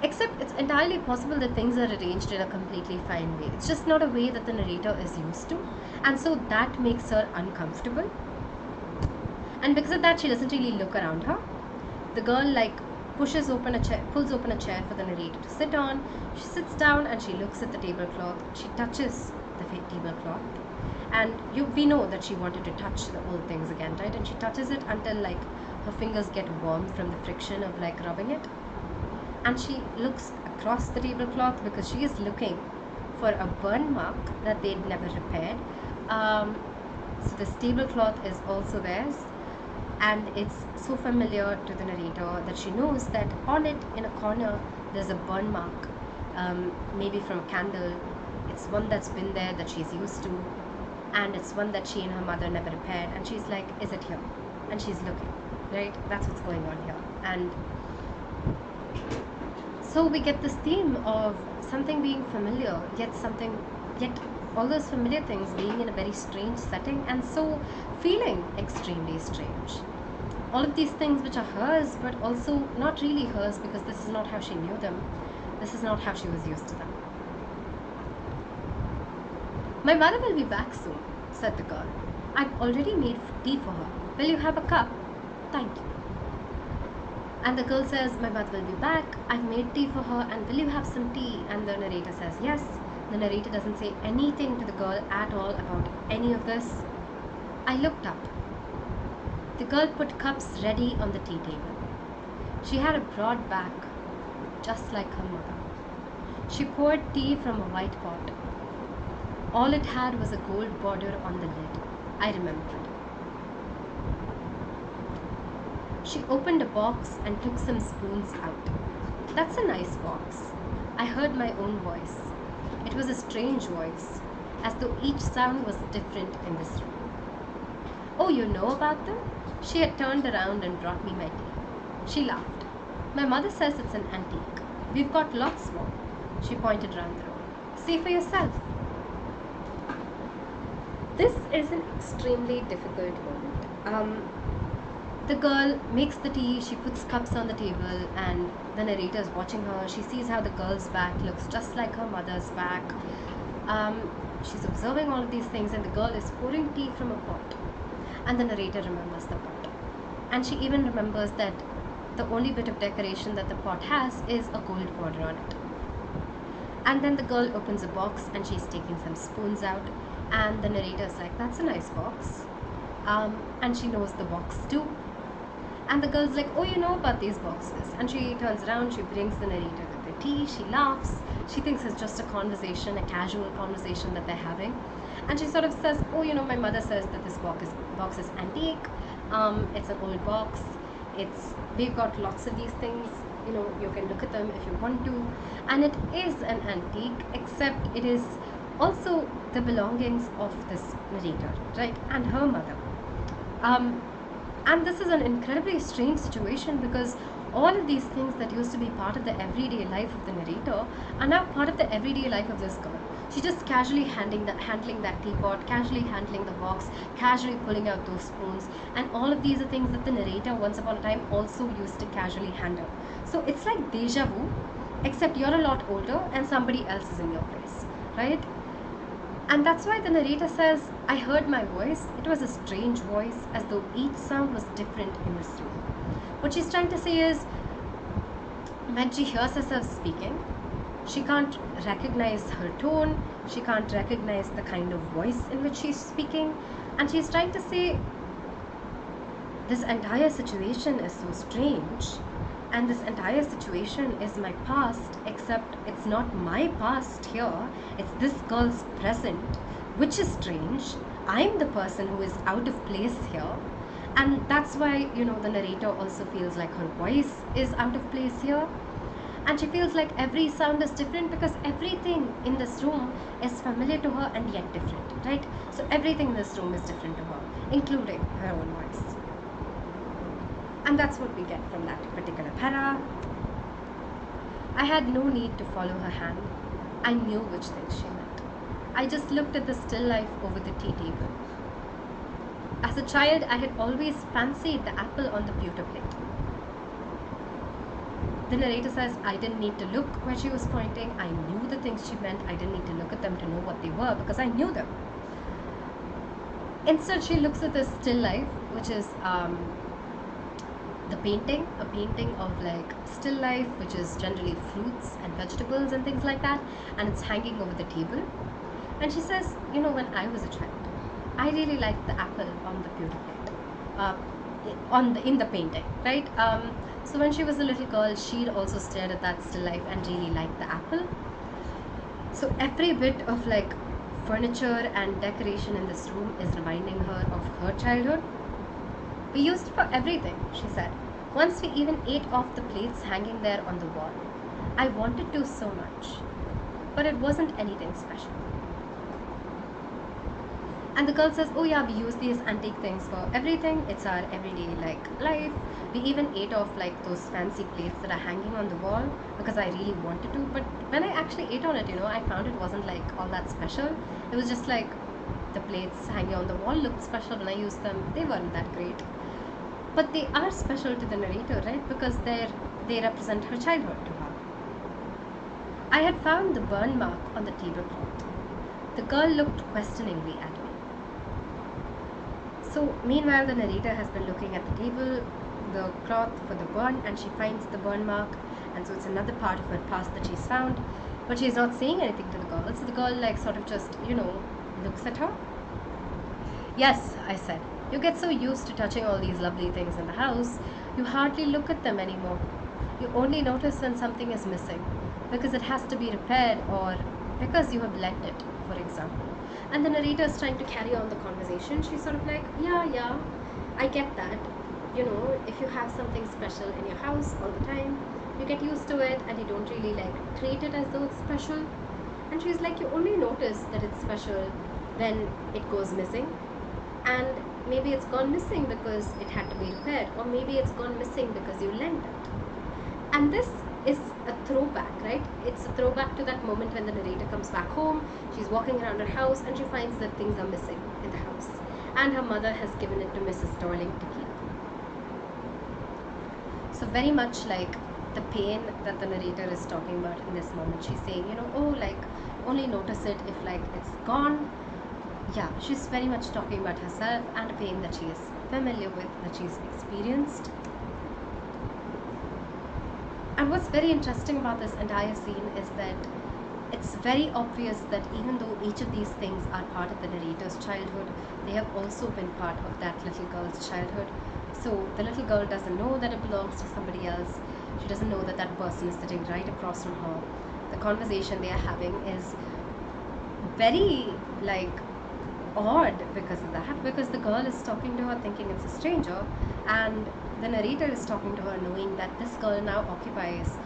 Except it's entirely possible that things are arranged in a completely fine way. It's just not a way that the narrator is used to, and so that makes her uncomfortable. And because of that, she doesn't really look around her. The girl pulls open a chair for the narrator to sit on. She sits down and she looks at the tablecloth. She touches the tablecloth, and we know that she wanted to touch the old things again, right? And she touches it until her fingers get warm from the friction of rubbing it. And she looks across the tablecloth because she is looking for a burn mark that they'd never repaired. So this tablecloth is also theirs, and it's so familiar to the narrator that she knows that on it in a corner there's a burn mark, maybe from a candle. It's one that's been there, that she's used to, and it's one that she and her mother never repaired, and she's like, is it here? And she's looking, right? That's what's going on here. And so we get this theme of something being familiar, yet all those familiar things being in a very strange setting, and so feeling extremely strange. All of these things which are hers, but also not really hers, because this is not how she knew them. This is not how she was used to them. My mother will be back soon, said the girl. I've already made tea for her. Will you have a cup? Thank you. And the girl says, my mother will be back. I've made tea for her, and will you have some tea? And the narrator says, yes. The narrator doesn't say anything to the girl at all about any of this. I looked up. The girl put cups ready on the tea table. She had a broad back, just like her mother. She poured tea from a white pot. All it had was a gold border on the lid. I remembered. She opened a box and took some spoons out. That's a nice box. I heard my own voice. It was a strange voice, as though each sound was different in this room. Oh, you know about them? She had turned around and brought me my tea. She laughed. My mother says it's an antique. We've got lots more. She pointed around the room. See for yourself. This is an extremely difficult moment. The girl makes the tea, she puts cups on the table, and the narrator is watching her. She sees how the girl's back looks just like her mother's back. She's observing all of these things, and the girl is pouring tea from a pot. And the narrator remembers the pot. And she even remembers that the only bit of decoration that the pot has is a gold border on it. And then the girl opens a box and she's taking some spoons out, and the narrator's like, that's a nice box. And she knows the box too. And the girl's like, oh, you know about these boxes. And she turns around, she brings the narrator with the tea, she laughs. She thinks it's just a conversation, a casual conversation that they're having. And she sort of says, oh, my mother says that this box is antique. It's an old box. We've got lots of these things. You can look at them if you want to. And it is an antique, except it is also the belongings of this narrator, right? And her mother. And this is an incredibly strange situation, because all of these things that used to be part of the everyday life of the narrator are now part of the everyday life of this girl. She's just casually handling that teapot, casually handling the box, casually pulling out those spoons, and all of these are things that the narrator once upon a time also used to casually handle. So it's like deja vu, except you're a lot older and somebody else is in your place, right? And that's why the narrator says, I heard my voice. It was a strange voice, as though each sound was different in this room. What she's trying to say is, when she hears herself speaking, she can't recognize her tone, she can't recognize the kind of voice in which she's speaking, and she's trying to say, this entire situation is so strange, and this entire situation is my past, except it's not my past here, it's this girl's present, which is strange. I'm the person who is out of place here. And that's why, the narrator also feels like her voice is out of place here. And she feels like every sound is different, because everything in this room is familiar to her and yet different, right? So everything in this room is different to her, including her own voice. And that's what we get from that particular para. I had no need to follow her hand. I knew which things she meant. I just looked at the still life over the tea table. As a child, I had always fancied the apple on the pewter plate. The narrator says, I didn't need to look where she was pointing. I knew the things she meant. I didn't need to look at them to know what they were, because I knew them. Instead, she looks at this still life, which is a painting of like still life, which is generally fruits and vegetables and things like that, and it's hanging over the table. And she says, when I was a child, I really liked the apple on the pewter plate, in the painting, right? So when she was a little girl, she'd also stared at that still life and really liked the apple. So every bit of like furniture and decoration in this room is reminding her of her childhood. We used it for everything, she said. Once we even ate off the plates hanging there on the wall. I wanted to so much, but it wasn't anything special. And the girl says, oh yeah, we use these antique things for everything. It's our everyday life. We even ate off like those fancy plates that are hanging on the wall, because I really wanted to. But when I actually ate on it, I found it wasn't like all that special. It was just like the plates hanging on the wall looked special. When I used them, they weren't that great. But they are special to the narrator, right? Because they represent her childhood to her. I had found the burn mark on the tablecloth. The girl looked questioningly at me. So meanwhile, the narrator has been looking at the table, the cloth for the burn, and she finds the burn mark, and so it's another part of her past that she's found, but she's not saying anything to the girl. So the girl sort of just looks at her. Yes, I said, you get so used to touching all these lovely things in the house, you hardly look at them anymore. You only notice when something is missing, because it has to be repaired, or because you have lent it, for example. And the narrator is trying to carry on the conversation. She's sort of like, yeah, I get that. If you have something special in your house all the time, you get used to it and you don't really treat it as though it's special. And she's like, you only notice that it's special when it goes missing. And maybe it's gone missing because it had to be repaired, or maybe it's gone missing because you lent it. And this is a throwback, right? It's a throwback to that moment when the narrator comes back home. She's walking around her house and she finds that things are missing in the house, and her mother has given it to Mrs. Darling to keep. So very much like the pain that the narrator is talking about in this moment. She's saying, only notice it if it's gone. Yeah, she's very much talking about herself and a pain that she is familiar with, that she's experienced. And what's very interesting about this entire scene is that it's very obvious that even though each of these things are part of the narrator's childhood, they have also been part of that little girl's childhood. So the little girl doesn't know that it belongs to somebody else. She doesn't know that that person is sitting right across from her. The conversation they are having is very odd because of that, because the girl is talking to her thinking it's a stranger, and the narrator is talking to her knowing that this girl now occupies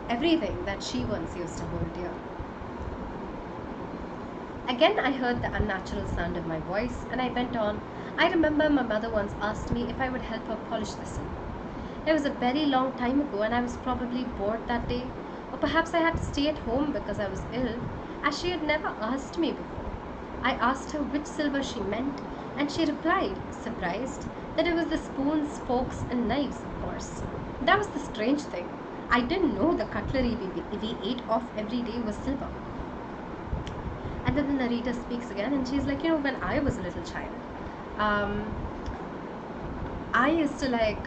everything that she once used to hold dear. Again, I heard the unnatural sound of my voice, and I went on. I remember my mother once asked me if I would help her polish the silver. It was a very long time ago, and I was probably bored that day, or perhaps I had to stay at home because I was ill, as she had never asked me before. I asked her which silver she meant, and she replied, surprised, that it was the spoons, forks, and knives, of course. That was the strange thing. I didn't know the cutlery we ate off every day was silver. And then the narrator speaks again, and she's like, when I was a little child, I used to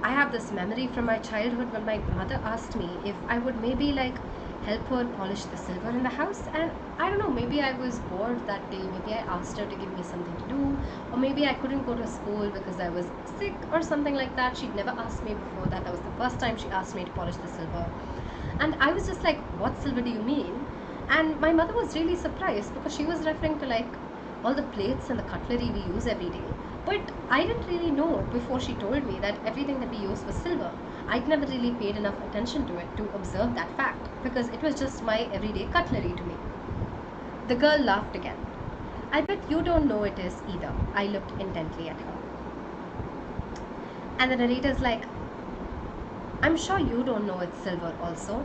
I have this memory from my childhood when my mother asked me if I would maybe help her polish the silver in the house, and I don't know, maybe I was bored that day, maybe I asked her to give me something to do, or maybe I couldn't go to school because I was sick or something like that. She'd never asked me before that. That was the first time she asked me to polish the silver, and I was just like, what silver do you mean? And my mother was really surprised because she was referring to all the plates and the cutlery we use every day. But I didn't really know before she told me that everything that we use was silver. I'd never really paid enough attention to it to observe that fact, because it was just my everyday cutlery to me. The girl laughed again. I bet you don't know it is either. I looked intently at her. And the narrator's like, I'm sure you don't know it's silver also.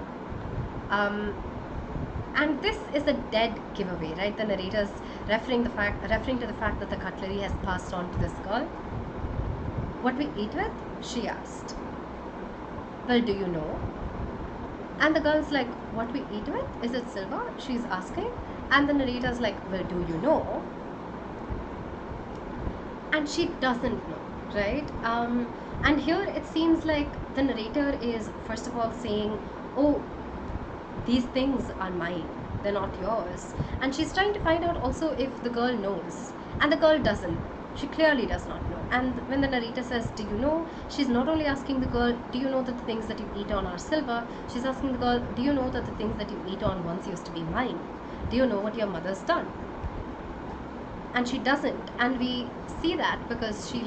And this is a dead giveaway, right? The narrator's referring to the fact that the cutlery has passed on to this girl. What we eat with? She asked. Well, do you know? And the girl's like, what we eat with? Is it silver? She's asking. And the narrator's like, well, do you know? And she doesn't know, right? And here it seems like the narrator is first of all saying, oh, these things are mine, they're not yours. And she's trying to find out also if the girl knows. And the girl doesn't. She clearly does not know. And when the narrator says, do you know? She's not only asking the girl, do you know that the things that you eat on are silver? She's asking the girl, do you know that the things that you eat on once used to be mine? Do you know what your mother's done? And she doesn't. And we see that because she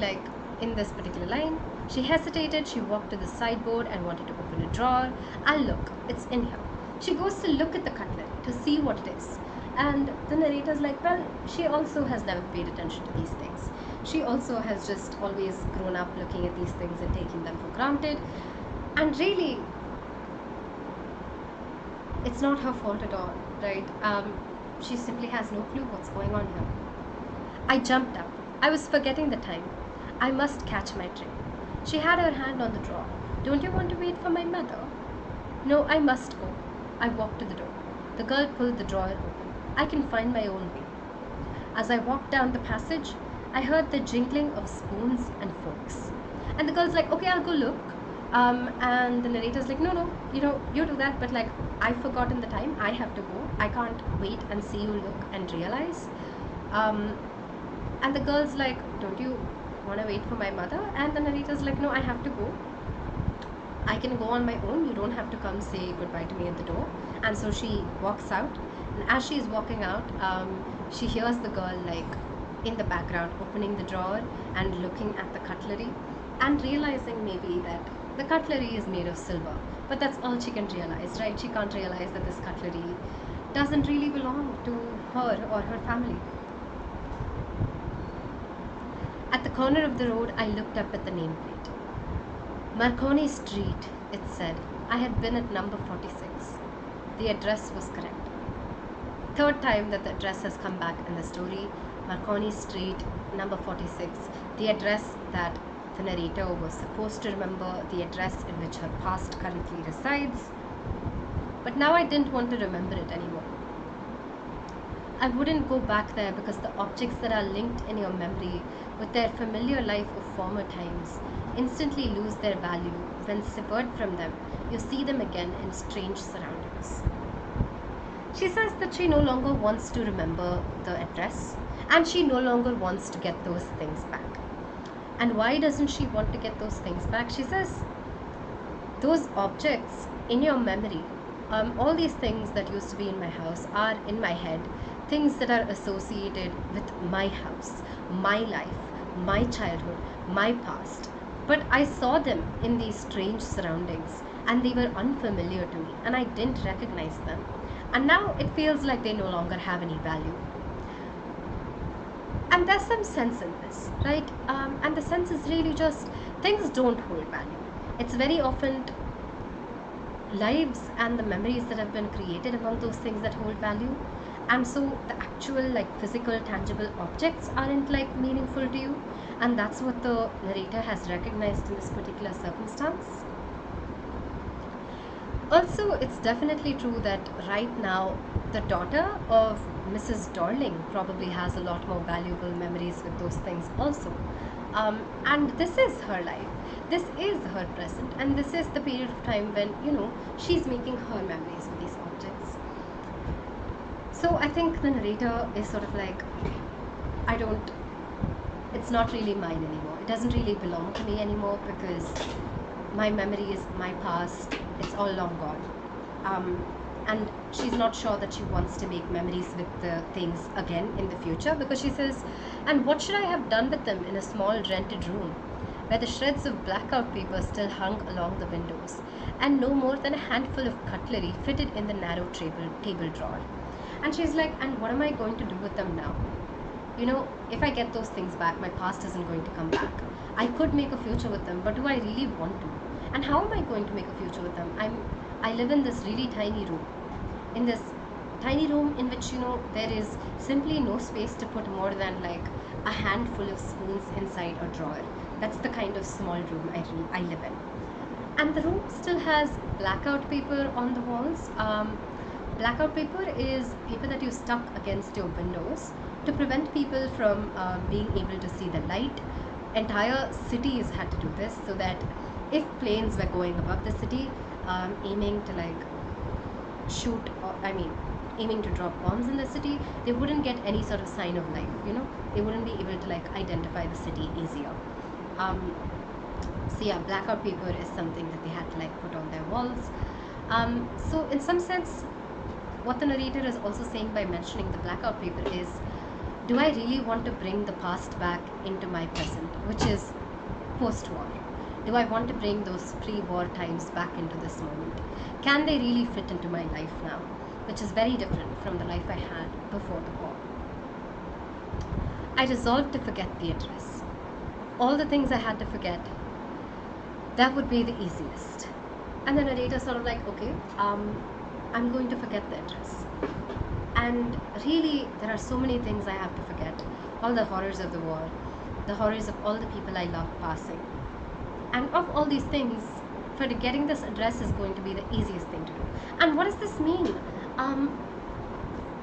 in this particular line, she hesitated, she walked to the sideboard and wanted to open a drawer. And look, it's in here. She goes to look at the cutlery to see what it is. And the narrator's like, well, she also has never paid attention to these things. She also has just always grown up looking at these things and taking them for granted. And really, it's not her fault at all, right? She simply has no clue what's going on here. I jumped up. I was forgetting the time. I must catch my train. She had her hand on the drawer. Don't you want to wait for my mother? No, I must go. I walked to the door. The girl pulled the drawer open. I can find my own way. As I walked down the passage, I heard the jingling of spoons and forks. And the girl's like, okay, I'll go look. And the narrator's like, no, you do that, but I've forgotten the time. I have to go. I can't wait and see you look and realize. And the girl's like, don't you want to wait for my mother? And the narrator's like, no, I have to go. I can go on my own. You don't have to come say goodbye to me at the door. And so she walks out. And as she's walking out, she hears the girl in the background opening the drawer and looking at the cutlery and realizing maybe that the cutlery is made of silver. But that's all she can realize, right? She can't realize that this cutlery doesn't really belong to her or her family. At the corner of the road, I looked up at the nameplate. Marconi Street, it said. I had been at number 46. The address was correct. Third time that the address has come back in the story. Marconi Street, number 46. The address that the narrator was supposed to remember, the address in which her past currently resides. But now I didn't want to remember it anymore. I wouldn't go back there because the objects that are linked in your memory with their familiar life of former times instantly lose their value when severed from them. You see them again in strange surroundings. She says that she no longer wants to remember the address and she no longer wants to get those things back. And why doesn't she want to get those things back? She says those objects in your memory, all these things that used to be in my house are in my head, things that are associated with my house, my life, my childhood, my past. But I saw them in these strange surroundings and they were unfamiliar to me and I didn't recognize them. And now it feels like they no longer have any value. And there's some sense in this, right? And the sense is really just things don't hold value. It's very often lives and the memories that have been created among those things that hold value. And so the actual like physical tangible objects aren't like meaningful to you, and that's what the narrator has recognized in this particular circumstance. Also, it's definitely true that right now the daughter of Mrs. Darling probably has a lot more valuable memories with those things also. And this is her life, this is her present, and this is the period of time when, you know, she's making her memories with these objects. So I think the narrator is sort of like, it's not really mine anymore. It doesn't really belong to me anymore because my memories, my past, it's all long gone. And she's not sure that she wants to make memories with the things again in the future, because she says, and what should I have done with them in a small rented room where the shreds of blackout paper still hung along the windows and no more than a handful of cutlery fitted in the narrow table drawer. And she's like, and what am I going to do with them now? You know, if I get those things back, my past isn't going to come back. I could make a future with them, but do I really want to? And how am I going to make a future with them? I live in this really tiny room. In this tiny room in which, you know, there is simply no space to put more than like a handful of spoons inside a drawer. That's the kind of small room I live in. And the room still has blackout paper on the walls. Blackout paper is paper that you stuck against your windows to prevent people from being able to see the light. Entire cities had to do this so that if planes were going above the city, aiming to like shoot, or aiming to drop bombs in the city, they wouldn't get any sort of sign of life, you know, they wouldn't be able to like identify the city easier. So yeah, blackout paper is something that they had to like put on their walls. So in some sense, what the narrator is also saying by mentioning the blackout paper is, do I really want to bring the past back into my present, which is post-war? Do I want to bring those pre-war times back into this moment? Can they really fit into my life now, which is very different from the life I had before the war? I resolved to forget the address. All the things I had to forget, that would be the easiest. And the narrator sort of like, okay, I'm going to forget the address. And really, there are so many things I have to forget. All the horrors of the war, the horrors of all the people I love passing. And of all these things, forgetting this address is going to be the easiest thing to do. And what does this mean?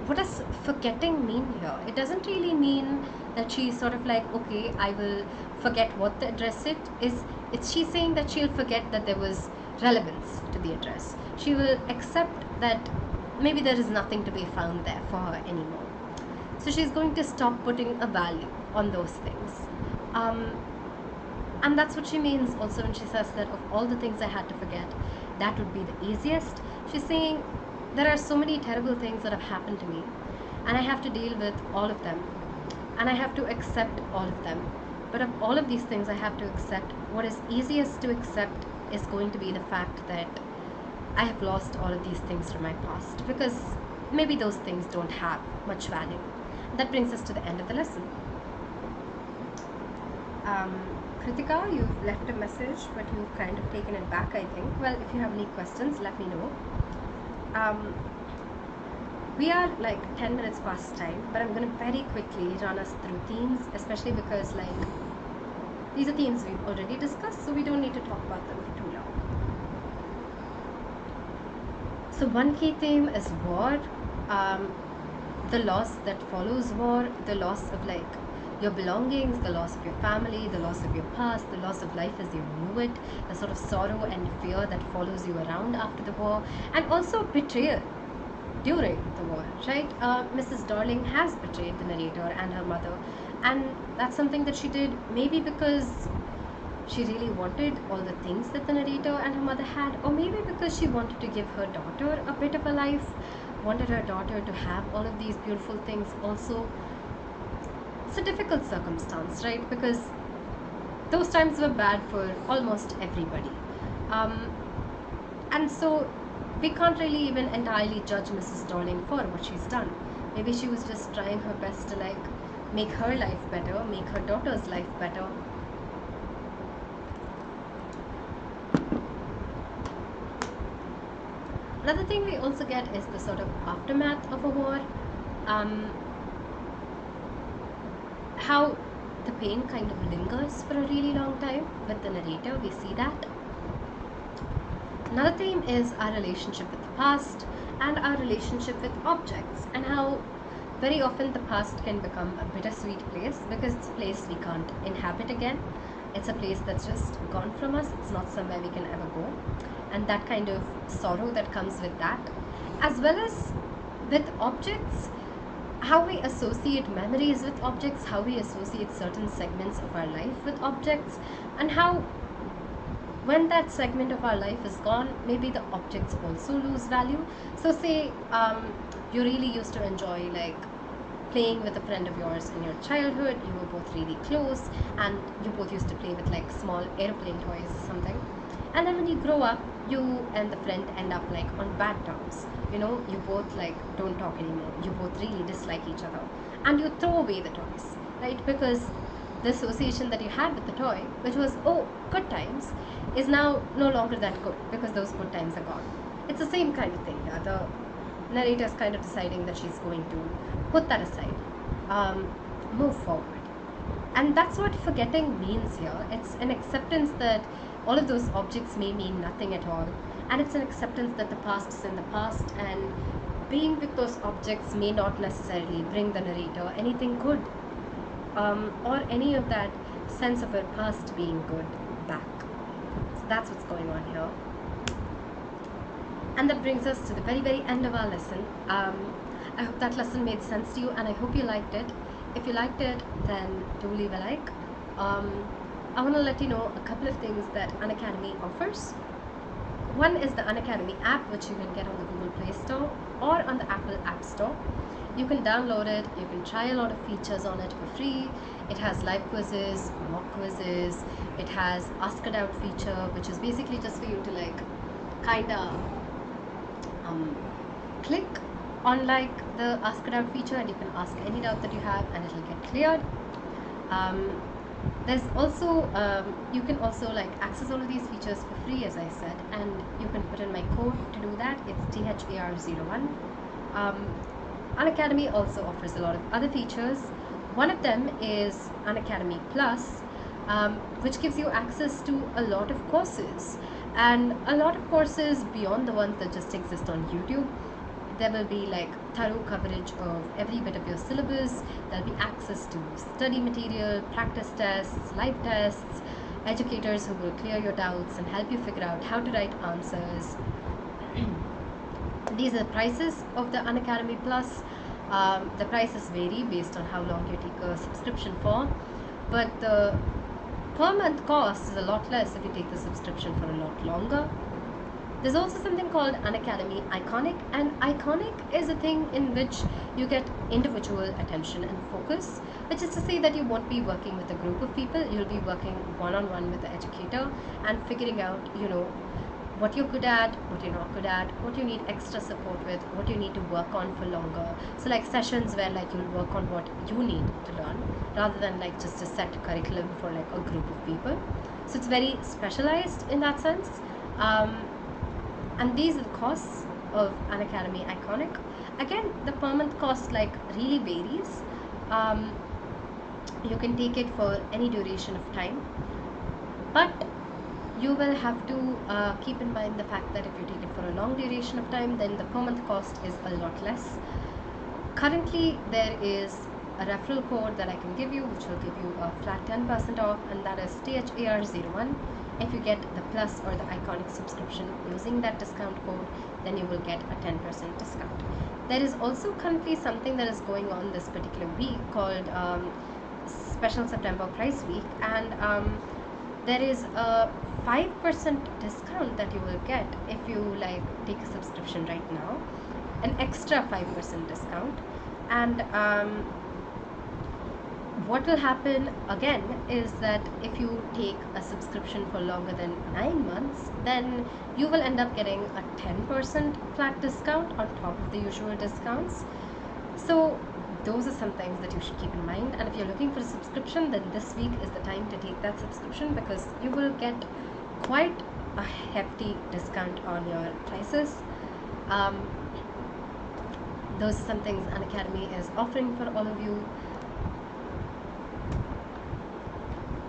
What does forgetting mean here? It doesn't really mean that she's sort of like, okay, I will forget what the address is. She's saying that she'll forget that there was relevance to the address. She will accept that maybe there is nothing to be found there for her anymore. So she's going to stop putting a value on those things. And that's what she means also when she says that of all the things I had to forget, that would be the easiest. She's saying there are so many terrible things that have happened to me, and I have to deal with all of them, and I have to accept all of them. But of all of these things I have to accept, what is easiest to accept is going to be the fact that I have lost all of these things from my past, because maybe those things don't have much value. That brings us to the end of the lesson. Kritika, you've left a message, but you've kind of taken it back, I think. Well, if you have any questions, let me know. We are like 10 minutes past time, but I'm going to very quickly run us through themes, especially because like these are themes we've already discussed, so we don't need to talk about them for too long. So one key theme is war, the loss that follows war, the loss of like your belongings, the loss of your family, the loss of your past, the loss of life as you knew it, the sort of sorrow and fear that follows you around after the war, and also betrayal during the war, right? Mrs. Darling has betrayed the narrator and her mother, and that's something that she did maybe because she really wanted all the things that the narrator and her mother had, or maybe because she wanted to give her daughter a bit of a life, wanted her daughter to have all of these beautiful things also. it's a difficult circumstance, right? Because those times were bad for almost everybody. And so we can't really even entirely judge Mrs. Darling for what she's done. Maybe she was just trying her best to like make her life better, make her daughter's life better. Another thing we also get is the sort of aftermath of a war. How the pain kind of lingers for a really long time with the narrator, we see that. Another theme is our relationship with the past and our relationship with objects, and how very often the past can become a bittersweet place because it's a place we can't inhabit again. It's a place that's just gone from us. It's not somewhere we can ever go. And that kind of sorrow that comes with that, as well as with objects, how we associate memories with objects, how we associate certain segments of our life with objects, and how when that segment of our life is gone, maybe the objects also lose value. So say you really used to enjoy like playing with a friend of yours in your childhood, you were both really close and you both used to play with like small airplane toys or something, and then when you grow up, you and the friend end up like on bad terms. You know, you both like don't talk anymore, you both really dislike each other, and you throw away the toys, right? Because the association that you had with the toy, which was, oh, good times, is now no longer that good because those good times are gone. It's the same kind of thing. The narrator is kind of deciding that she's going to put that aside, move forward. And that's what forgetting means here. It's an acceptance that all of those objects may mean nothing at all, and it's an acceptance that the past is in the past, and being with those objects may not necessarily bring the narrator anything good, or any of that sense of her past being good back. So that's what's going on here. And that brings us to the very, very end of our lesson. I hope that lesson made sense to you, and I hope you liked it. If you liked it, then do leave a like. I want to let you know a couple of things that Unacademy offers. One is the Unacademy app, which you can get on the Google Play Store or on the Apple App Store. You can download it, you can try a lot of features on it for free. It has live quizzes, mock quizzes, it has Ask a Doubt feature, which is basically just for you to like kinda click on like the Ask a Doubt feature, and you can ask any doubt that you have and it'll get cleared. There's also you can also like access all of these features for free, as I said, and you can put in my code to do that. It's THAR01. Unacademy also offers a lot of other features. One of them is Unacademy Plus, which gives you access to a lot of courses, and a lot of courses beyond the ones that just exist on YouTube. There will be like thorough coverage of every bit of your syllabus. There'll be access to study material, practice tests, live tests, educators who will clear your doubts and help you figure out how to write answers. These are the prices of the Unacademy Plus. The prices vary based on how long you take a subscription for, but the per month cost is a lot less if you take the subscription for a lot longer. There's also something called Unacademy Iconic, and Iconic is a thing in which you get individual attention and focus, which is to say that you won't be working with a group of people, you'll be working one-on-one with the educator and figuring out, you know, what you're good at, what you're not good at, what you need extra support with, what you need to work on for longer. So like sessions where like you'll work on what you need to learn rather than like just a set curriculum for like a group of people. So it's very specialized in that sense. And these are the costs of Unacademy Iconic. Again, the per month cost like really varies. You can take it for any duration of time, but you will have to keep in mind the fact that if you take it for a long duration of time, then the per month cost is a lot less. Currently, there is a referral code that I can give you, which will give you a flat 10% off, and that is THAR01. If you get the Plus or the Iconic subscription using that discount code, then you will get a 10% discount. There is also currently something that is going on this particular week called Special September Price Week, and there is a 5% discount that you will get if you like take a subscription right now, an extra 5% discount. And what will happen again is that if you take a subscription for longer than 9 months, then you will end up getting a 10% flat discount on top of the usual discounts. So those are some things that you should keep in mind, and if you're looking for a subscription, then this week is the time to take that subscription, because you will get quite a hefty discount on your prices. Those are some things Unacademy is offering for all of you.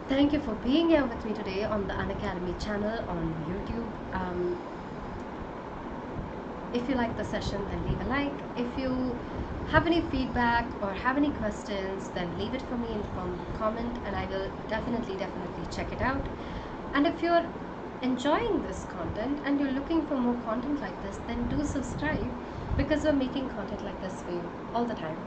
Thank you for being here with me today on the Unacademy channel on YouTube. If you like the session, then leave a like. If you have any feedback or have any questions, then leave it for me in the comment, and I will definitely check it out. And if you're enjoying this content and you're looking for more content like this, then do subscribe, because we're making content like this for you all the time.